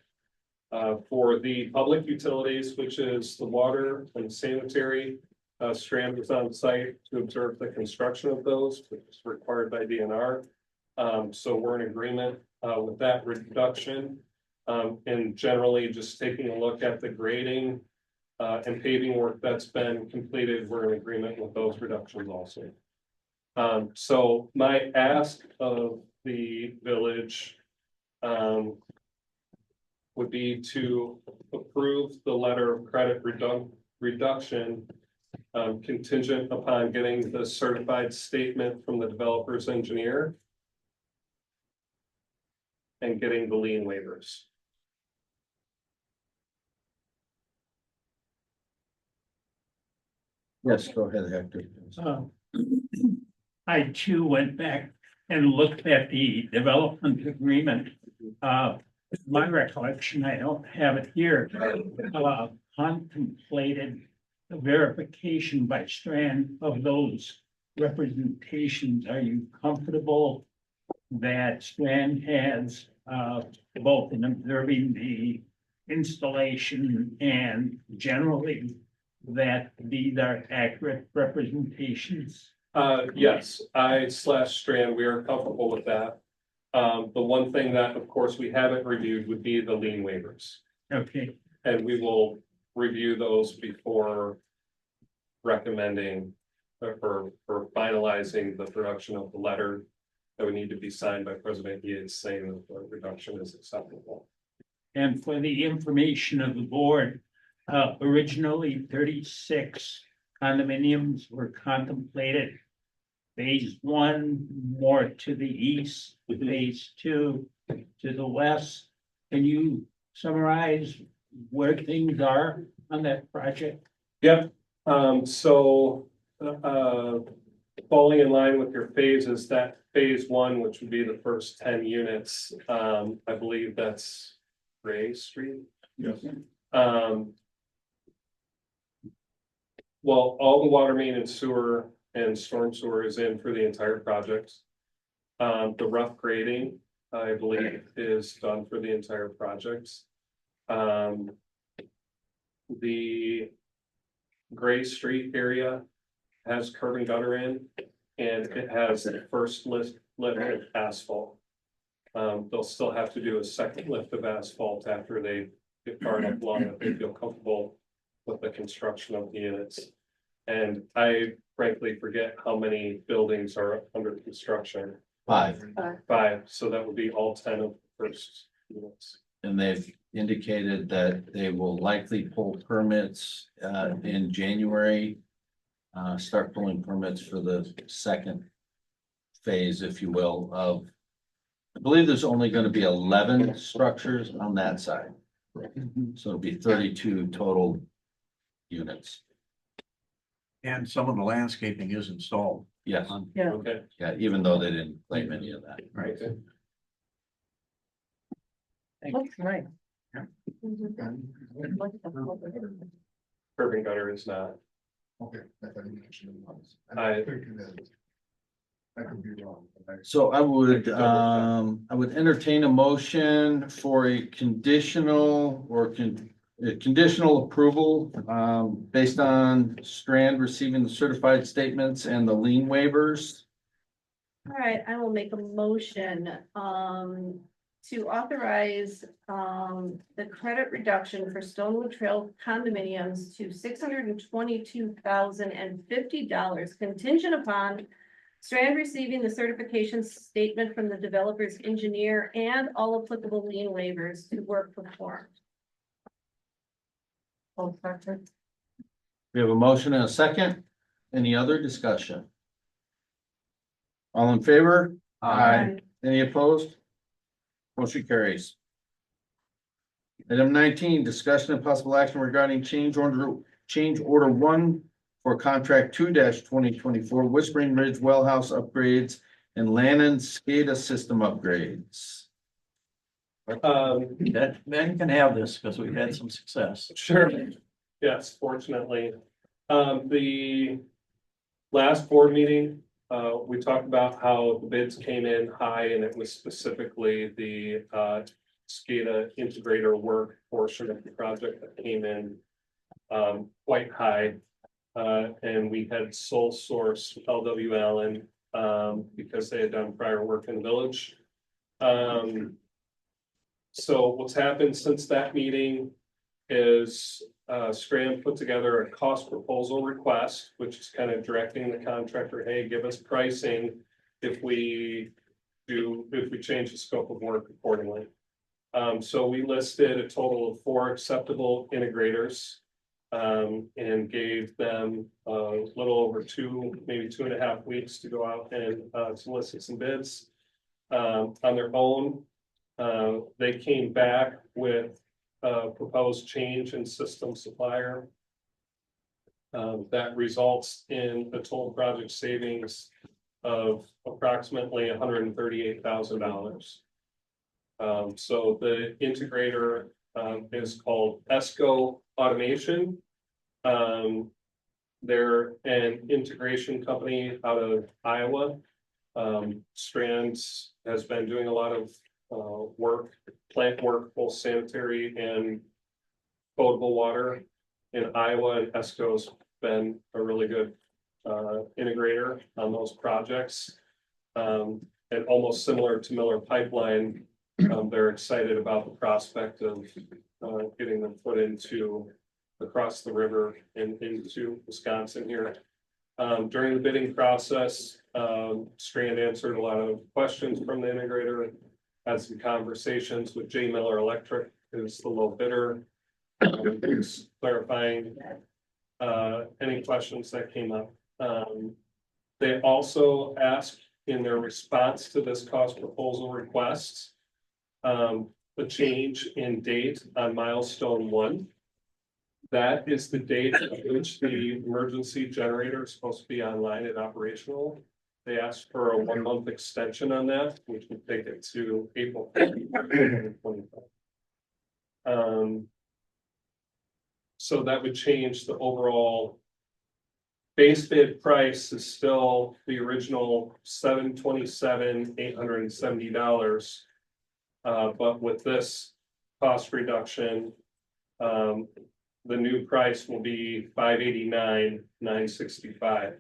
For the public utilities, which is the water and sanitary, Strand was on site to observe the construction of those, which is required by DNR. So we're in agreement with that reduction. And generally just taking a look at the grading and paving work that's been completed, we're in agreement with those reductions also. So my ask of the village would be to approve the letter of credit reduction contingent upon getting the certified statement from the developer's engineer and getting the lien waivers. Yes, go ahead, Hector. I too went back and looked at the development agreement. My recollection, I don't have it here, contemplated the verification by Strand of those representations. Are you comfortable that Strand has both in observing the installation and generally that these are accurate representations? Yes, I/Strand, we are comfortable with that. The one thing that, of course, we haven't reviewed would be the lien waivers. Okay. And we will review those before recommending or finalizing the production of the letter that would need to be signed by President Yates saying that the reduction is acceptable. And for the information of the board, originally 36 condominiums were contemplated. Phase 1 more to the east, phase 2 to the west. Can you summarize where things are on that project? Yep. So falling in line with your phases, that phase 1, which would be the first 10 units, I believe that's Ray Street. Yes. Well, all the water main and sewer and storm sewer is in for the entire project. The rough grading, I believe, is done for the entire project. The Gray Street area has curb and gutter in, and it has the first lift of asphalt. They'll still have to do a second lift of asphalt after they get far enough along that they feel comfortable with the construction of the units. And I frankly forget how many buildings are under construction. 5. 5, so that would be all 10 of the first units. and they've indicated that they will likely pull permits, in January. Start pulling permits for the second phase, if you will, of, I believe there's only gonna be 11 structures on that side. So it'll be 32 total units. And some of the landscaping is installed. Yes, Yeah. Okay. yeah, even though they didn't claim any of that. Right. Okay. Looks right. Curb and gutter is not. Okay. I thought you mentioned it once. I- think it is. I could be wrong. But So I would entertain a motion for a conditional or a conditional approval, based on Strand receiving the certified statements and the lien waivers. All right, I will make a motion, to authorize, the credit reduction for Stonewood Trail condominiums to $622,050 contingent upon Strand receiving the certification statement from the developer's engineer and all applicable lien waivers to work performed. We have a motion and a second. Any other discussion? All in favor? Aye. Any opposed? Motion carries. Item 19, discussion and possible action regarding change order 1 for contract 2-2024 Whispering Ridge Well House upgrades and Lannon SCADA system upgrades. That, Ben can have this because we've had some success. Sure. Yes, fortunately. The last board meeting, we talked about how the bids came in high and it was specifically the SCADA integrator work portion of the project that came in quite high. And we had sole source LW Allen because they had done prior work in the village. So what's happened since that meeting is Strand put together a cost proposal request, which is kind of directing the contractor, hey, give us pricing if we change the scope of work accordingly. So we listed a total of 4 acceptable integrators and gave them a little over 2, maybe 2.5 weeks to go out and solicit some bids on their own. They came back with a proposed change in system supplier that results in a total project savings of approximately $138,000. So the integrator is called ESCO Automation. They're an integration company out of Iowa. Strands has been doing a lot of plant work, both sanitary and potable water in Iowa, and ESCO's been a really good integrator on those projects. And almost similar to Miller Pipeline, they're excited about the prospect of getting them put into across the river and into Wisconsin here. During the bidding process, Strand answered a lot of questions from the integrator, had some conversations with J. Miller Electric, who's the low bidder, who's clarifying any questions that came up. They also asked in their response to this cost proposal request, a change in date on milestone 1. That is the date at which the emergency generator is supposed to be online and operational. They asked for a 1-month extension on that, which would take it to April 2025. So that would change the overall base bid price is still the original $727,870. But with this cost reduction, the new price will be $589,965.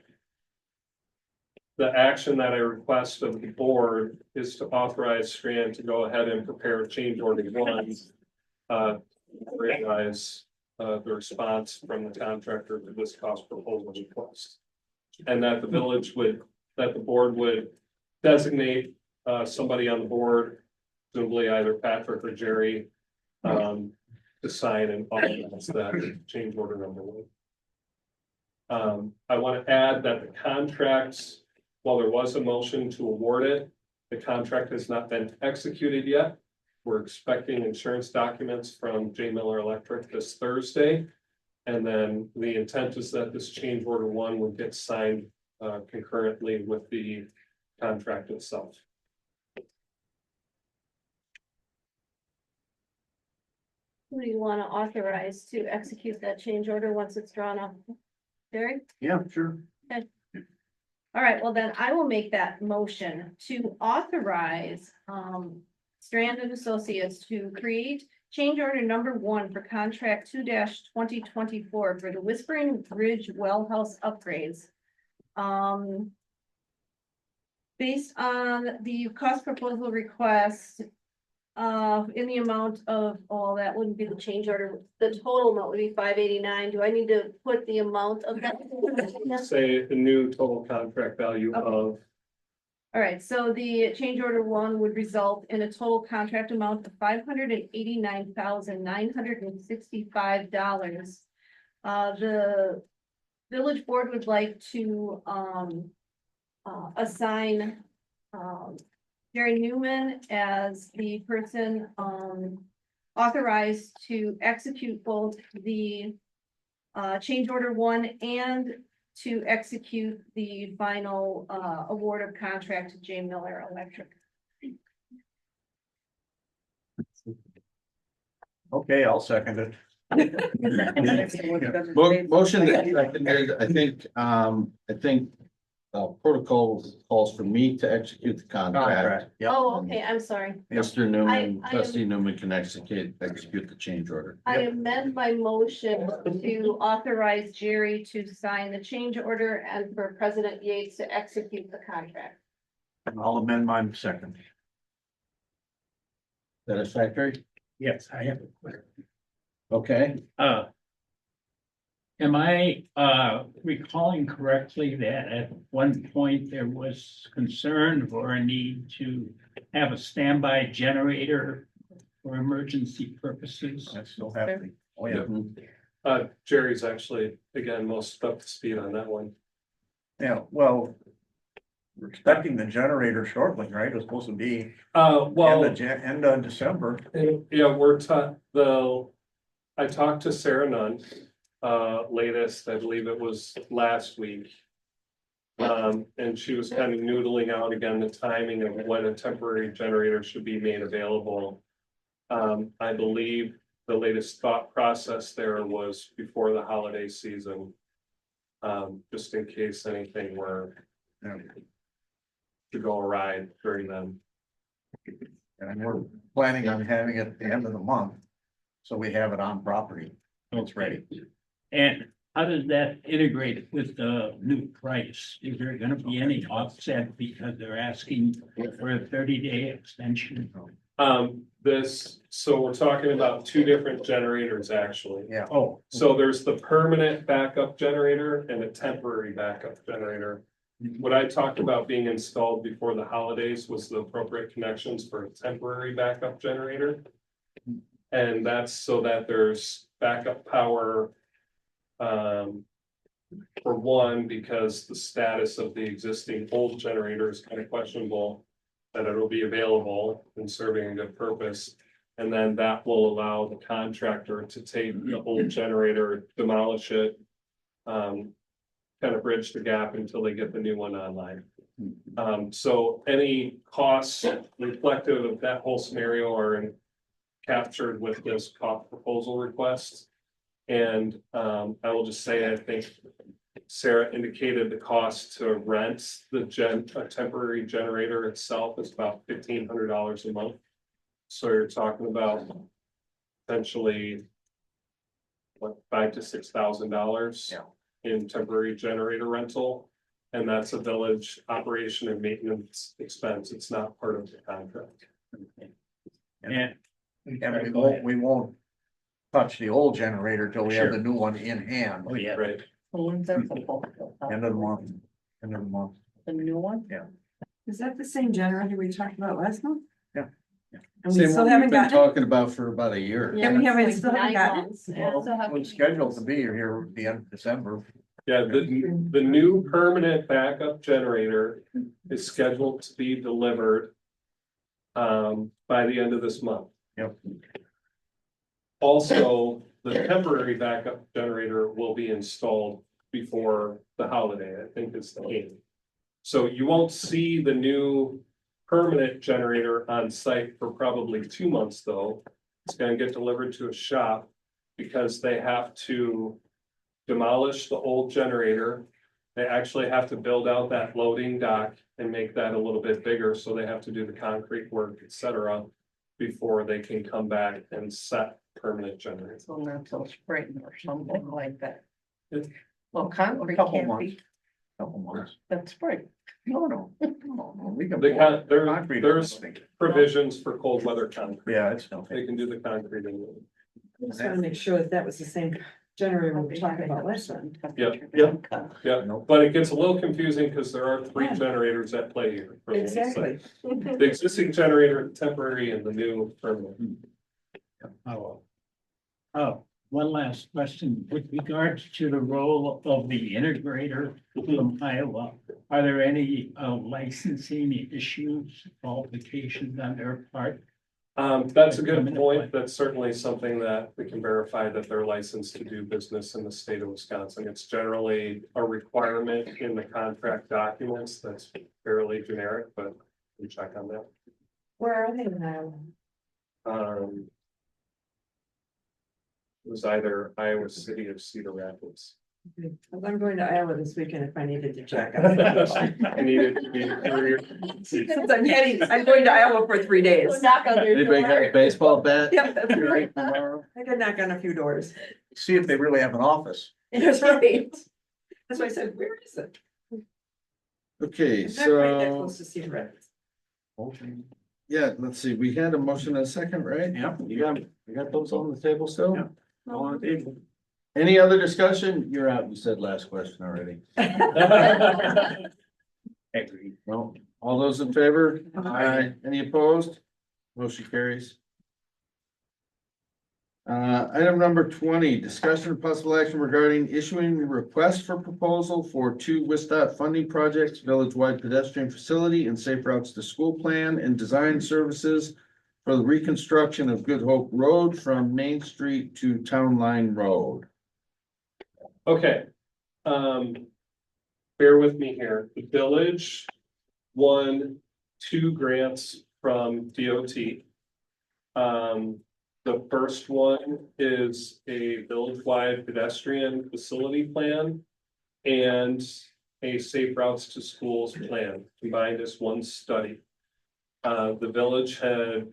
The action that I request of the board is to authorize Strand to go ahead and prepare change order 1. Realize the response from the contractor to this cost proposal request. And that the board would designate somebody on the board, presumably either Patrick or Jerry, to sign and authorize that change order number 1. I want to add that the contracts, while there was a motion to award it, the contract has not been executed yet. We're expecting insurance documents from J. Miller Electric this Thursday. And then the intent is that this change order 1 would get signed concurrently with the contract itself. Who do you want to authorize to execute that change order once it's drawn up? Jerry? Yeah, sure. All right, well then I will make that motion to authorize Strand and Associates to create change order number 1 for contract 2-2024 for the Whispering Bridge Well House upgrades. Based on the cost proposal request in the amount of, oh, that wouldn't be the change order, the total amount would be $589. Do I need to put the amount of that? Say the new total contract value of. All right, so the change order 1 would result in a total contract amount of $589,965. The village board would like to assign Jerry Newman as the person authorized to execute both the change order 1 and to execute the final award of contract to J. Miller Electric. Okay, I'll second it. Motion is seconded. I think protocol calls for me to execute the contract. Yep. Oh, okay, I'm sorry. Mr. Newman, I am- trustee Newman can execute the change order. I amend my motion to authorize Jerry to sign the change order and for President Yates to execute the contract. I'll amend my second. Satisfactory? Yes, I have a question. Okay. Am I recalling correctly that at one point there was concern or a need to have a standby generator for emergency purposes? That's still happening. Oh, yeah. Jerry's actually, again, most up to speed on that one. Yeah, well, we're expecting the generator shortly, right? It's supposed to be Well, end of December. yeah, I talked to Sarah Nunn, latest, I believe it was last week. And she was kind of noodling out again the timing of when a temporary generator should be made available. I believe the latest thought process there was before the holiday season. Just in case anything were to go awry during them. And we're planning on having it at the end of the month. So we have it on property. It's ready. And how does that integrate with the new price? Is there gonna be any offset because they're asking for a 30-day extension? So we're talking about 2 different generators, actually. Yeah. Oh, So there's the permanent backup generator and a temporary backup generator. What I talked about being installed before the holidays was the appropriate connections for a temporary backup generator. And that's so that there's backup power. For one, because the status of the existing old generator is kind of questionable, that it'll be available and serving a good purpose. And then that will allow the contractor to take the old generator, demolish it. Kind of bridge the gap until they get the new one online. So any costs reflective of that whole scenario are captured with this cost proposal request. And I will just say, I think Sarah indicated the cost to rent a temporary generator itself is about $1,500 a month. So you're talking about potentially what, $5,000 to $6,000 in temporary generator rental. And that's a village operation and maintenance expense. It's not part of the contract. and And we won't touch the old generator till we have the new one in hand. oh, yeah. Right. End of the month. End of the month. The new one? Is that the same generator we talked about last month? And we Same still one haven't we've been gotten it. talking about for about a year. Yeah, we haven't, Like still haven't 9 gotten it. months. Yeah, still have- We're scheduled to be here at the end of December. Yeah, the new permanent backup generator is scheduled to be delivered by the end of this month. Yep. Also, the temporary backup generator will be installed before the holiday, I think it's the 8th. So you won't see the new permanent generator on site for probably 2 months, though. It's gonna get delivered to a shop because they have to demolish the old generator. They actually have to build out that loading dock and make that a little bit bigger, so they have to do the concrete work, etc. before they can come back and set permanent generator. So not until spring or something like that. It- Well, concrete Couple can't months. be, Couple months. that's spring. No. We can. Concrete. There's provisions for cold weather concrete. Yeah, it's They okay. can do the concrete in. I just wanna make sure that that was the same generator we were talking about last time. Yep. Yep. Yeah, but it gets a little confusing because there are 3 generators at play here. for the site. Exactly. The existing generator, temporary, and the new permanent. Oh, one last question. With regards to the role of the integrator from Iowa, are there any licensing issues, qualifications on their part? That's a good point. That's certainly something that we can verify that they're licensed to do business in the state of Wisconsin. It's generally a requirement in the contract documents. That's fairly generic, but we check on that. Where are they now? It was either Iowa City or Cedar Rapids. I'm going to Iowa this weekend if I needed to check. I needed to be. Since I'm going to Iowa for 3 days. Knock on their Anybody got a door. baseball bat? Yep, that's right. Tomorrow? I could knock on a few doors. See if they really have an office. That's right. That's why I said, where is it? Okay, It's not quite that so, close to Cedar Rapids. yeah, let's see, we had a motion and a second, right? Yep. You got those on the table still? Yep. All on the table. Any other discussion? You're out, you said last question already. Agreed. No, all those in favor? Aye. Any opposed? Motion carries. Item number 20, discussion of possible action regarding issuing request for proposal for 2 WISDOT funding projects, village-wide pedestrian facility and safe routes to school plan and design services for the reconstruction of Good Hope Road from Main Street to Town Line Road. Okay. Bear with me here. The village won 2 grants from DOT. The first one is a village-wide pedestrian facility plan and a safe routes to schools plan combined as one study. The village had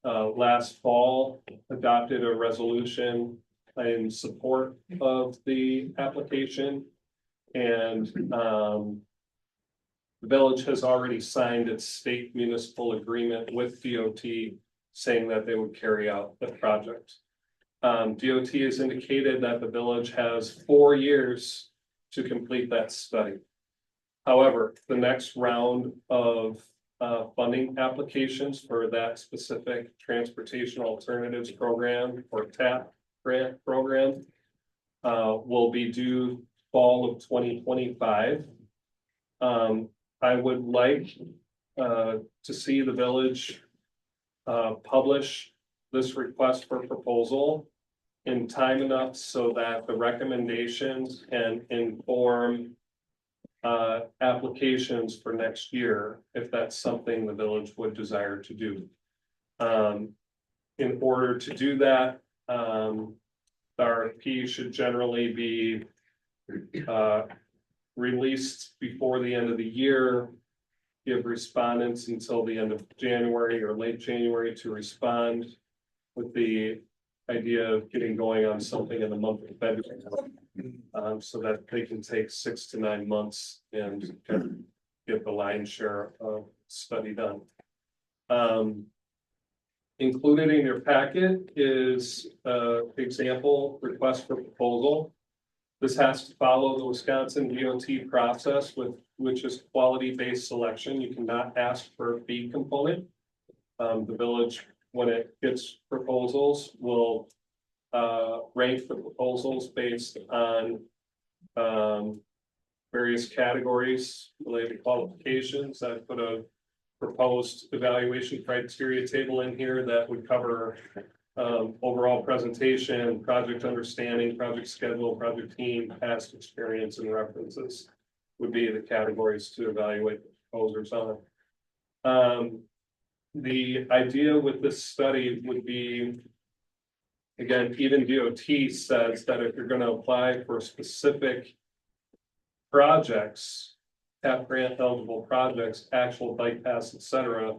last fall adopted a resolution in support of the application. And the village has already signed its state municipal agreement with DOT saying that they would carry out the project. DOT has indicated that the village has 4 years to complete that study. However, the next round of funding applications for that specific transportation alternatives program or TAP grant program will be due fall of 2025. I would like to see the village publish this request for proposal in time enough so that the recommendations can inform applications for next year, if that's something the village would desire to do. In order to do that, the RFP should generally be released before the end of the year. Give respondents until the end of January or late January to respond with the idea of getting going on something in the month of February. So that they can take 6 to 9 months and get the lion's share of study done. Included in your packet is example request for proposal. This has to follow the Wisconsin DOT process which is quality-based selection. You cannot ask for a fee component. The village, when it gets proposals, will rank the proposals based on various categories related to qualifications. I put a proposed evaluation criteria table in here that would cover overall presentation, project understanding, project schedule, project team, past experience, and references would be the categories to evaluate the proposers on. The idea with this study would be, again, even DOT says that if you're going to apply for specific projects, TAP grant eligible projects, actual bike paths, etc.,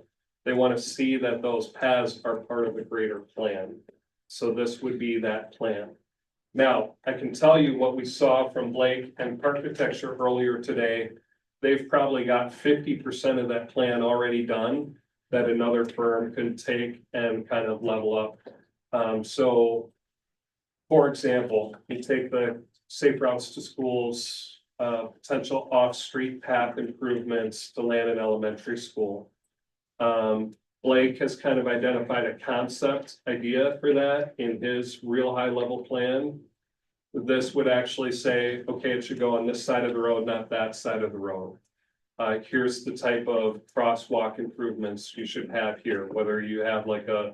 they want to see that those paths are part of the greater plan. So this would be that plan. Now, I can tell you what we saw from Blake and Architecture earlier today. They've probably got 50% of that plan already done that another firm can take and kind of level up. So, for example, you take the safe routes to schools, potential off-street path improvements to Landon Elementary School. Blake has kind of identified a concept idea for that in his real high level plan. This would actually say, okay, it should go on this side of the road, not that side of the road. Here's the type of crosswalk improvements you should have here, whether you have like a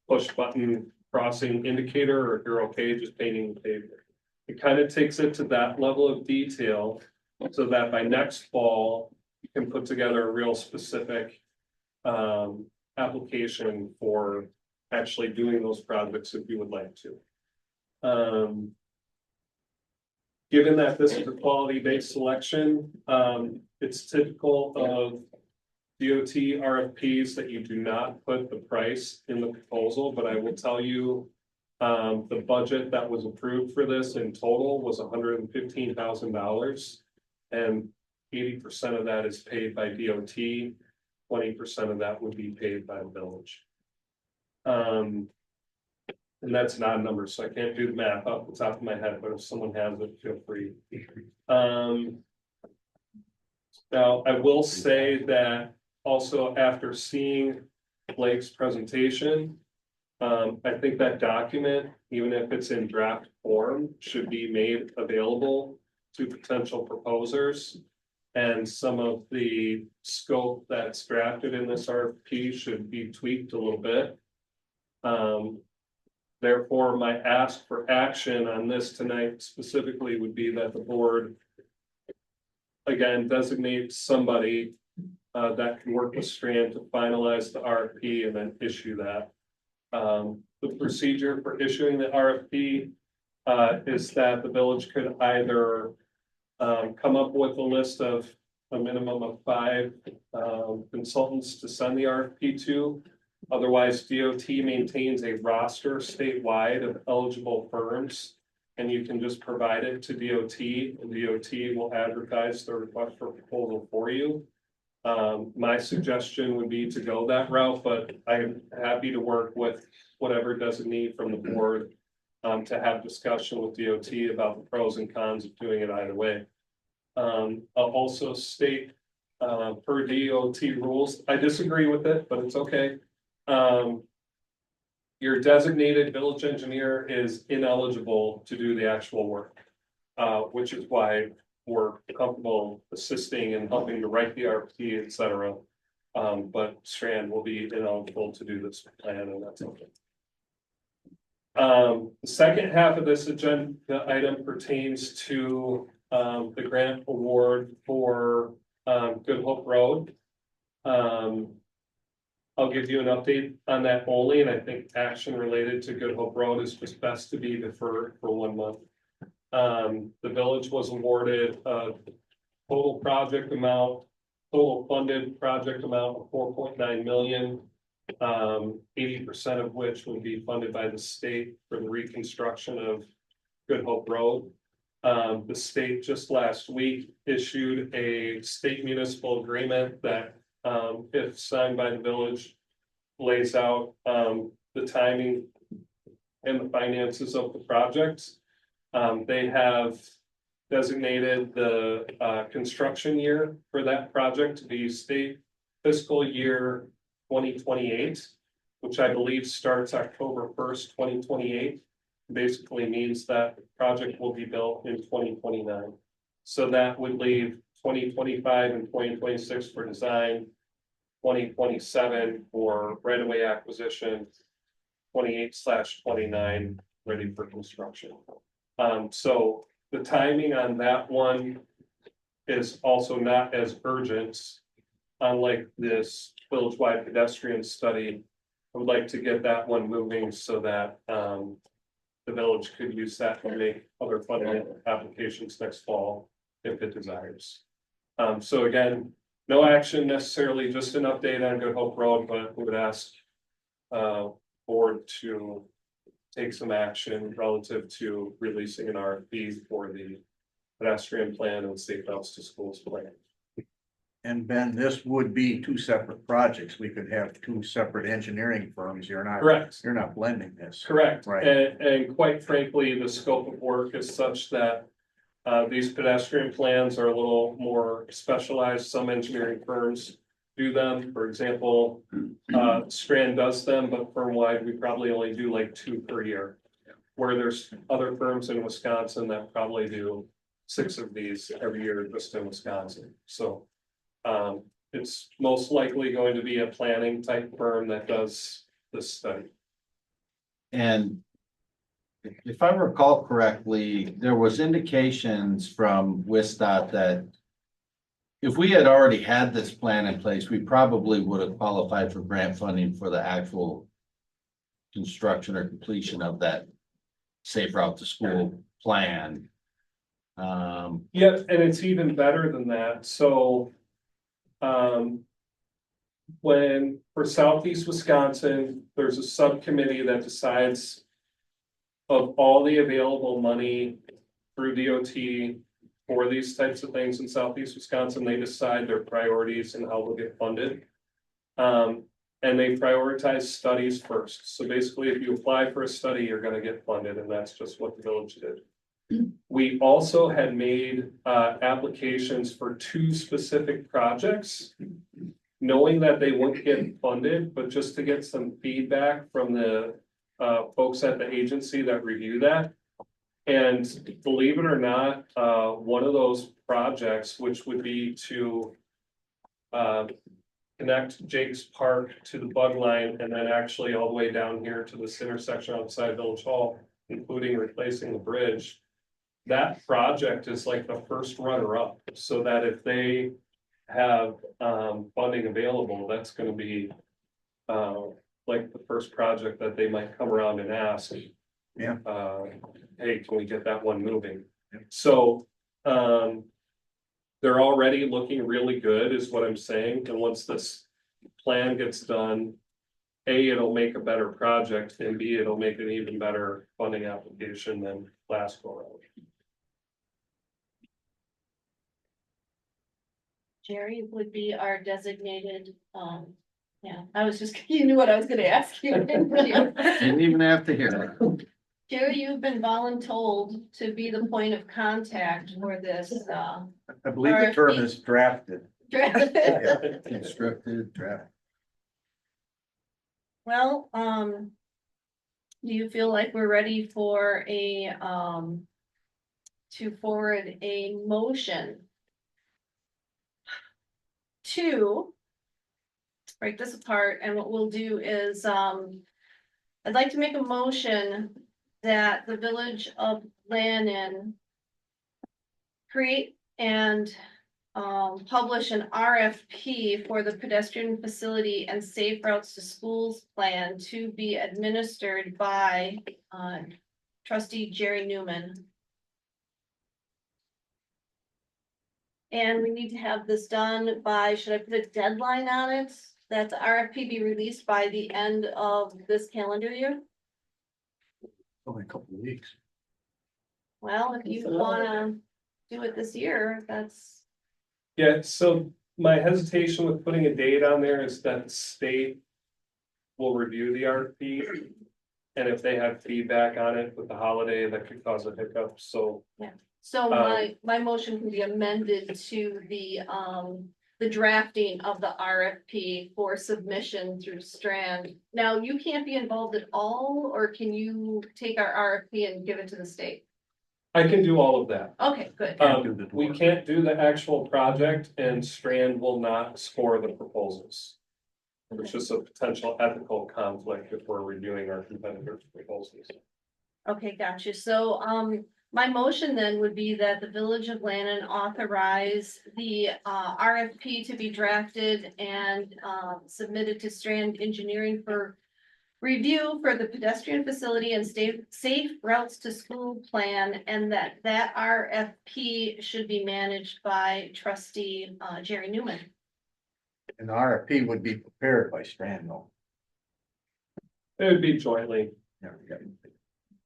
push button crossing indicator or if you're okay just painting the pavement. It kind of takes it to that level of detail so that by next fall, you can put together a real specific application for actually doing those projects if you would like to. Given that this is a quality-based selection, it's typical of DOT RFPs that you do not put the price in the proposal, but I will tell you the budget that was approved for this in total was $115,000, and 80% of that is paid by DOT. 20% of that would be paid by the village. And that's not a number, so I can't do the math off the top of my head, but if someone has it, feel free. Now, I will say that also after seeing Blake's presentation, I think that document, even if it's in draft form, should be made available to potential proposers. And some of the scope that's drafted in this RFP should be tweaked a little bit. Therefore, my ask for action on this tonight specifically would be that the board, again, designate somebody that can work with Strand to finalize the RFP and then issue that. The procedure for issuing the RFP is that the village could either come up with a list of a minimum of 5 consultants to send the RFP to. Otherwise, DOT maintains a roster statewide of eligible firms, and you can just provide it to DOT, and DOT will advertise the request for proposal for you. My suggestion would be to go that route, but I'm happy to work with whatever designee from the board to have discussion with DOT about the pros and cons of doing it either way. I'll also state per DOT rules, I disagree with it, but it's okay. Your designated village engineer is ineligible to do the actual work, which is why we're comfortable assisting and helping to write the RFP, et cetera. But Strand will be ineligible to do this plan, and that's okay. The second half of this agenda item pertains to the grant award for Good Hope Road. I'll give you an update on that only, and I think action related to Good Hope Road is just best to be deferred for 1 month. The village was awarded a total funded project amount of 4.9 million. 80% of which will be funded by the state for the reconstruction of Good Hope Road. The state just last week issued a state municipal agreement that, if signed by the village, lays out the timing and the finances of the project. They have designated the construction year for that project to be state fiscal year 2028, which I believe starts October 1st, 2028. Basically means that the project will be built in 2029. So that would leave 2025 and 2026 for design, 2027 for right-of-way acquisition, 28/29 ready for construction. So the timing on that one is also not as urgent. Unlike this village-wide pedestrian study, I would like to get that one moving so that the village could use that to make other funding applications next fall if it desires. So again, no action necessarily, just an update on Good Hope Road, but we would ask board to take some action relative to releasing an RFP for the pedestrian plan and safe routes to schools plan. And Ben, this would be two separate projects. We could have two separate engineering firms. Correct. You're not blending this. Correct. Right. And quite frankly, the scope of work is such that these pedestrian plans are a little more specialized. Some engineering firms do them. For example, Strand does them, but firm-wide, we probably only do like 2 per year. Where there's other firms in Wisconsin that probably do 6 of these every year just in Wisconsin. So it's most likely going to be a planning type firm that does this study. And if I recall correctly, there was indications from WISDOT that if we had already had this plan in place, we probably would have qualified for grant funding for the actual construction or completion of that safe route to school plan. Yeah, and it's even better than that. So when for Southeast Wisconsin, there's a subcommittee that decides of all the available money through DOT for these types of things in Southeast Wisconsin. They decide their priorities and how they'll get funded. And they prioritize studies first. So basically, if you apply for a study, you're going to get funded, and that's just what the village did. We also had made applications for 2 specific projects, knowing that they wouldn't get funded, but just to get some feedback from the folks at the agency that review that. And believe it or not, one of those projects, which would be to connect Jake's Park to the bug line and then actually all the way down here to this intersection outside Village Hall, including replacing the bridge. That project is like the first runner-up, so that if they have funding available, that's going to be like the first project that they might come around and ask. Yeah. Hey, can we get that one moving? So they're already looking really good, is what I'm saying. And once this plan gets done, A, it'll make a better project, and B, it'll make an even better funding application than last go around. Jerry would be our designated, yeah, I was just, you knew what I was gonna ask you. didn't you? Didn't even have to hear it. Jerry, you've been voluntold to be the point of contact for this, I believe the term is drafted. Constructed draft. Well, do you feel like we're ready for a, to forward a motion to break this apart? And what we'll do is, I'd like to make a motion that the Village of Lannon create and publish an RFP for the pedestrian facility and safe routes to schools plan to be administered by trustee Jerry Newman. And we need to have this done by, should I put a deadline on it? That the RFP be released by the end of this calendar year? Only a couple of weeks. Well, if you wanna do it this year, that's. Yeah, so my hesitation with putting a date on there is that the state will review the RFP. And if they have feedback on it with the holiday, that could cause a hiccup, so. Yeah, so my motion can be amended to the, the drafting of the RFP for submission through Strand. Now, you can't be involved at all, or can you take our RFP and give it to the state? I can do all of that. Okay, good. We can't do the actual project and Strand will not score the proposals. It's just a potential ethical conflict if we're reviewing our competitors' proposals. Okay, gotcha. So, my motion then would be that the Village of Lannon authorize the, RFP to be drafted and, submitted to Strand Engineering for review for the pedestrian facility and safe routes to school plan, and that RFP should be managed by trustee, Jerry Newman. And the RFP would be prepared by Strand though. It would be jointly Yeah.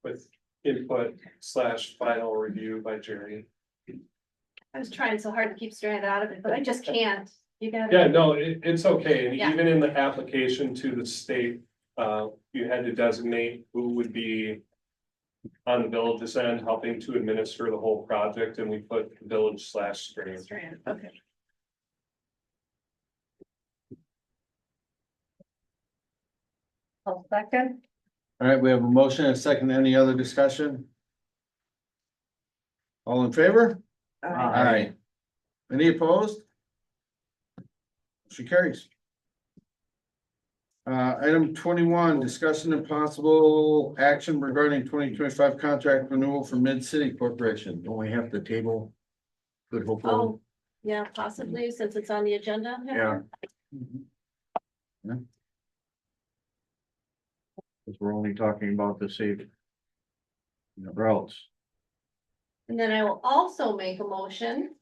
with input / final review by Jerry. I was trying so hard to keep Strand out of it, but I just can't. You gotta. Yeah, no, it's okay. And Yeah. even in the application to the state, you had to designate who would be on the village's end helping to administer the whole project, and we put village / Strand. Strand, okay. I'll second. All right, we have a motion and a second. Any other discussion? All in favor? Aye. Any opposed? Motion carries. Item 21, discussion and possible action regarding 2025 contract renewal for Mid-City Corporation. Don't we have to table Good Hope Road? Oh, yeah, possibly, since it's on the agenda. Yeah. Because we're only talking about the safe routes. And then I will also make a motion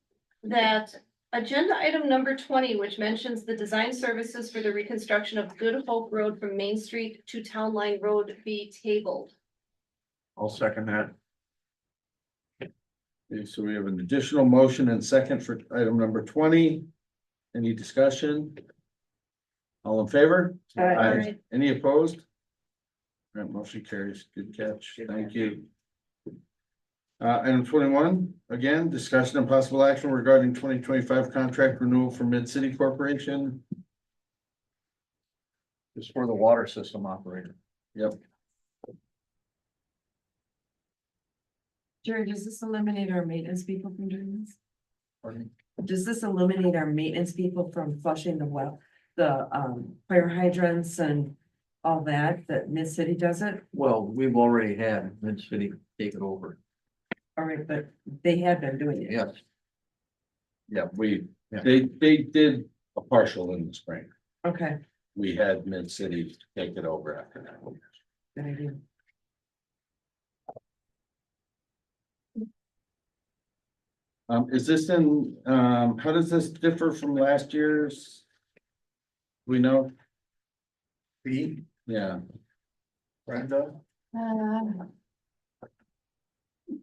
that agenda item number 20, which mentions the design services for the reconstruction of Good Hope Road from Main Street to Town Line Road, be tabled. I'll second that. Okay, so we have an additional motion and second for item number 20. Any discussion? All in favor? Aye. Any opposed? All right, motion carries. Good catch. Thank you. Item 21, again, discussion and possible action regarding 2025 contract renewal for Mid-City Corporation. It's for the water system operator. Yep. Jerry, does this eliminate our maintenance people from doing this? Pardon? Does this eliminate our maintenance people from flushing the fire hydrants and all that Mid-City does it? Well, we've already had Mid-City take it over. All right, but they have been doing it. Yes. Yeah, Yeah. they did a partial in the spring. Okay, We had Mid-City take it over after that. good idea. Is this in, how does this differ from last year's? We know, Fee, yeah, Brenda?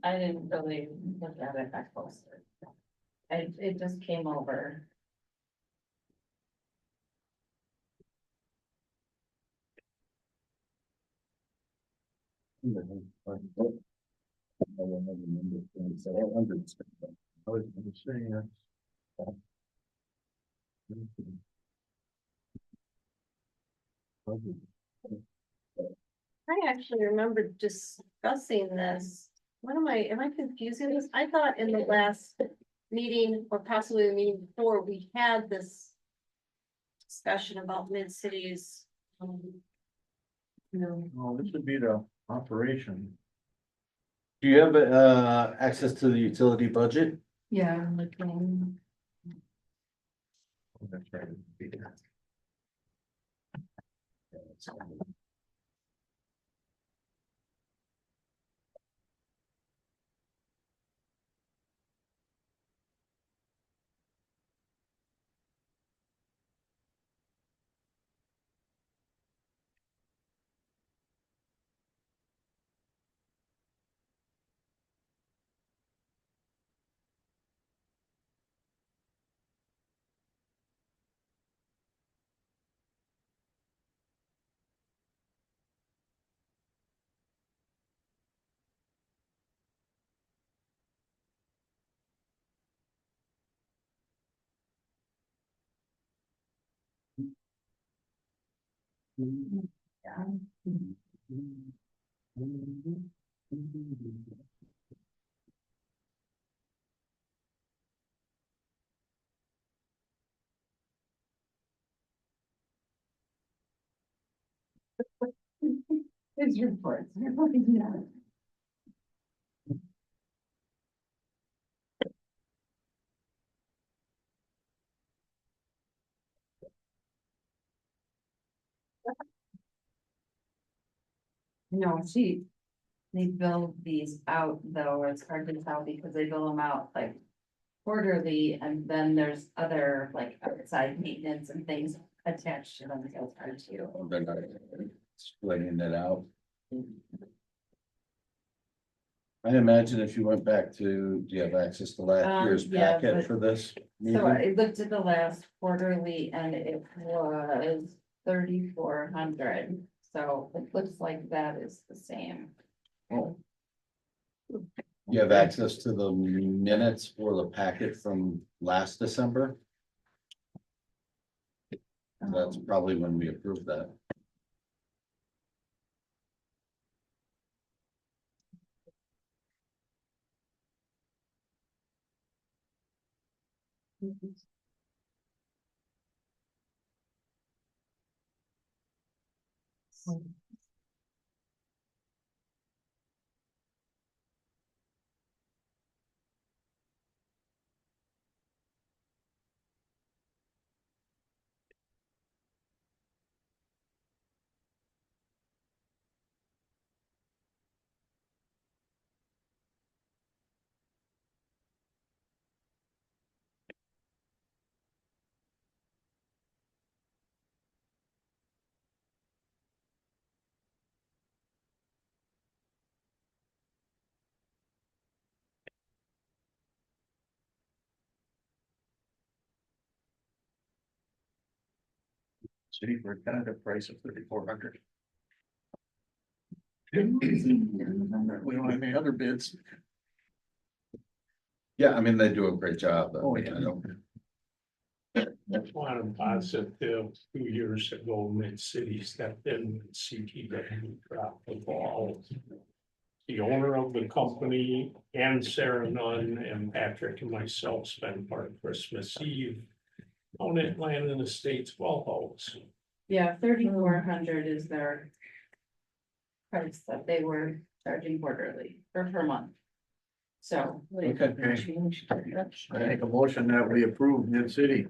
I didn't really look at it that closely. It just came over. I was saying that. I actually remember discussing this. Am I confusing this? I thought in the last meeting, or possibly the meeting before, we had this discussion about mid-cities. No, Oh, this would be the operation. do you have, access to the utility budget? Yeah, I'm looking. Oh, that's right. it'd be there. It's your report. No, they bill these out though, it's hard to tell because they bill them out like quarterly and then there's other like outside maintenance and things attached to them, so it's hard to. They're not splitting it out. I imagine if you went back to, do you have access to last year's Yeah, packet but- for this? So meeting? I looked at the last quarterly and it was 3,400, so it looks like that is the same. Oh. You have access to the minutes for the packet from last December? That's probably when we approved that. City for kind of price of 3,400. We don't have any other bids. Yeah, I mean, they do a great job. But Oh, yeah. I don't. That's why I'm positive 2 years ago, Mid-City stepped in when CTW dropped the ball. The owner of the company and Sarah Nunn and Patrick and myself spent part of Christmas Eve on it, land in the States well house. Yeah, 3,400 is their price that they were charging quarterly or per month. So. Okay. I make a motion that we approve Mid-City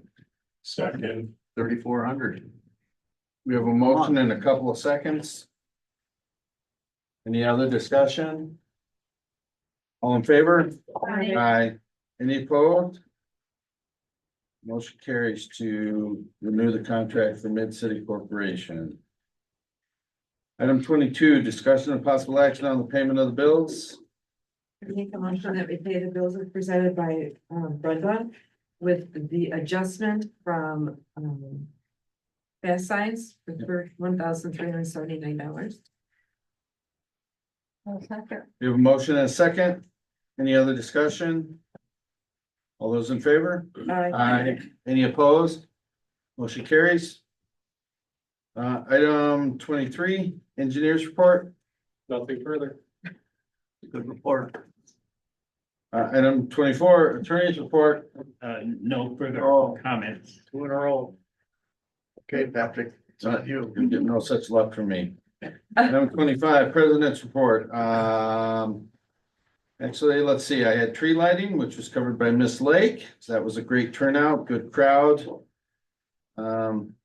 Second, 3,400. We have a motion in a couple of seconds. Any other discussion? All in favor? Aye. Aye. Any opposed? Motion carries to renew the contract for Mid-City Corporation. Item 22, discussion of possible action on the payment of the bills. I make a motion that we pay the bills as presented by Brenda with the adjustment from Fast Signs for $1,379. We have a motion and a second. Any other discussion? All those in favor? Aye. Any opposed? Motion carries. Item 23, engineers report. Nothing further. Good report. Item 24, attorney's report. no further Oh. comments. 2 in a row. Okay, Patrick, it's on you. You get no such luck from me. Item 25, president's report. Actually, let's see, I had tree lighting, which was covered by Miss Lake. So that was a great turnout, good crowd. Some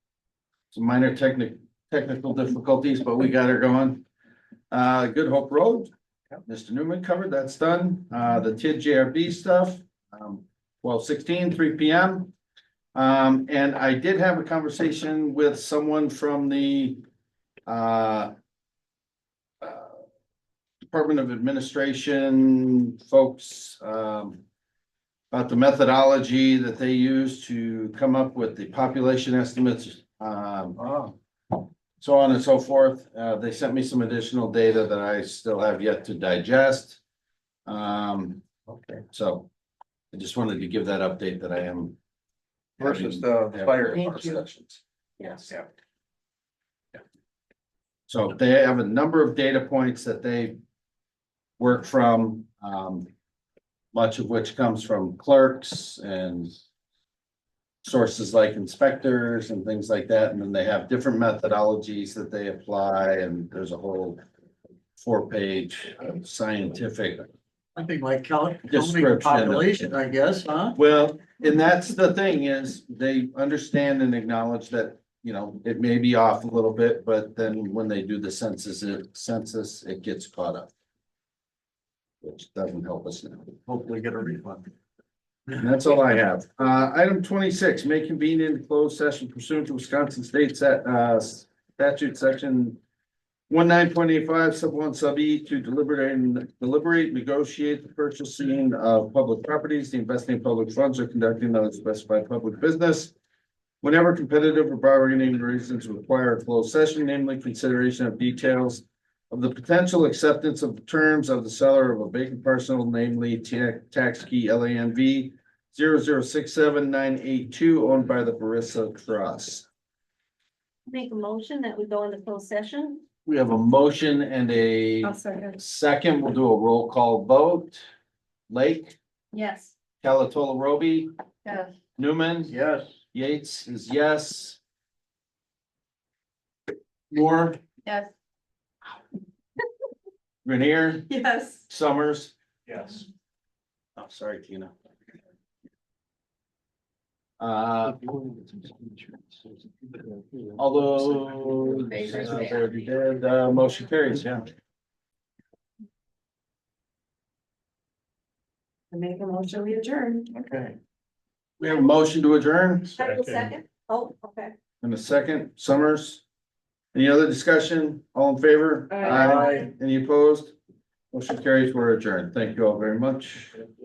minor technical difficulties, but we got her going. Good Hope Road. Mr. Newman covered, that's done. The TID JRB stuff, 12/16, 3 p.m. And I did have a conversation with someone from the Department of Administration folks about the methodology that they use to come up with the population estimates, so on and so forth. They sent me some additional data that I still have yet to digest. Okay. So I just wanted to give that update that I am. Versus the fire. Thank you. Yes. Yeah. So they have a number of data points that they work from, much of which comes from clerks and sources like inspectors and things like that. And then they have different methodologies that they apply, and there's a whole 4-page scientific. Something like counting Description. population, I guess, huh? Well, and that's the thing is they understand and acknowledge that, you know, it may be off a little bit, but then when they do the census, it gets caught up. Which doesn't help us now. Hopefully get a refund. And that's all I have. Item 26, may convene in closed session pursuant to Wisconsin State statute section 19.85 sub 1 sub E to deliberate, negotiate the purchasing of public properties, the investing in public funds, or conducting other specified public business. Whenever competitive or bargaining reasons require a closed session, namely consideration of details of the potential acceptance of the terms of the seller of a vacant parcel, namely tax key LANV 0067982, owned by the Barissa Trust. Make a motion that we go into closed session. We have a motion and a I'll second. second. We'll do a roll call vote. Lake, Yes. Calatola Roby, Yes. Newman, Yes. Yates is yes. Moore, Yes. Grenier, Yes. Summers. Yes. Oh, sorry, Tina. Although, already did, motion carries, yeah. I make a motion, we adjourn. Okay. We have a motion to adjourn Second? Oh, okay. in a second. Summers. Any other discussion? All in favor? Aye. Any opposed? Motion carries. We're adjourned. Thank you all very much.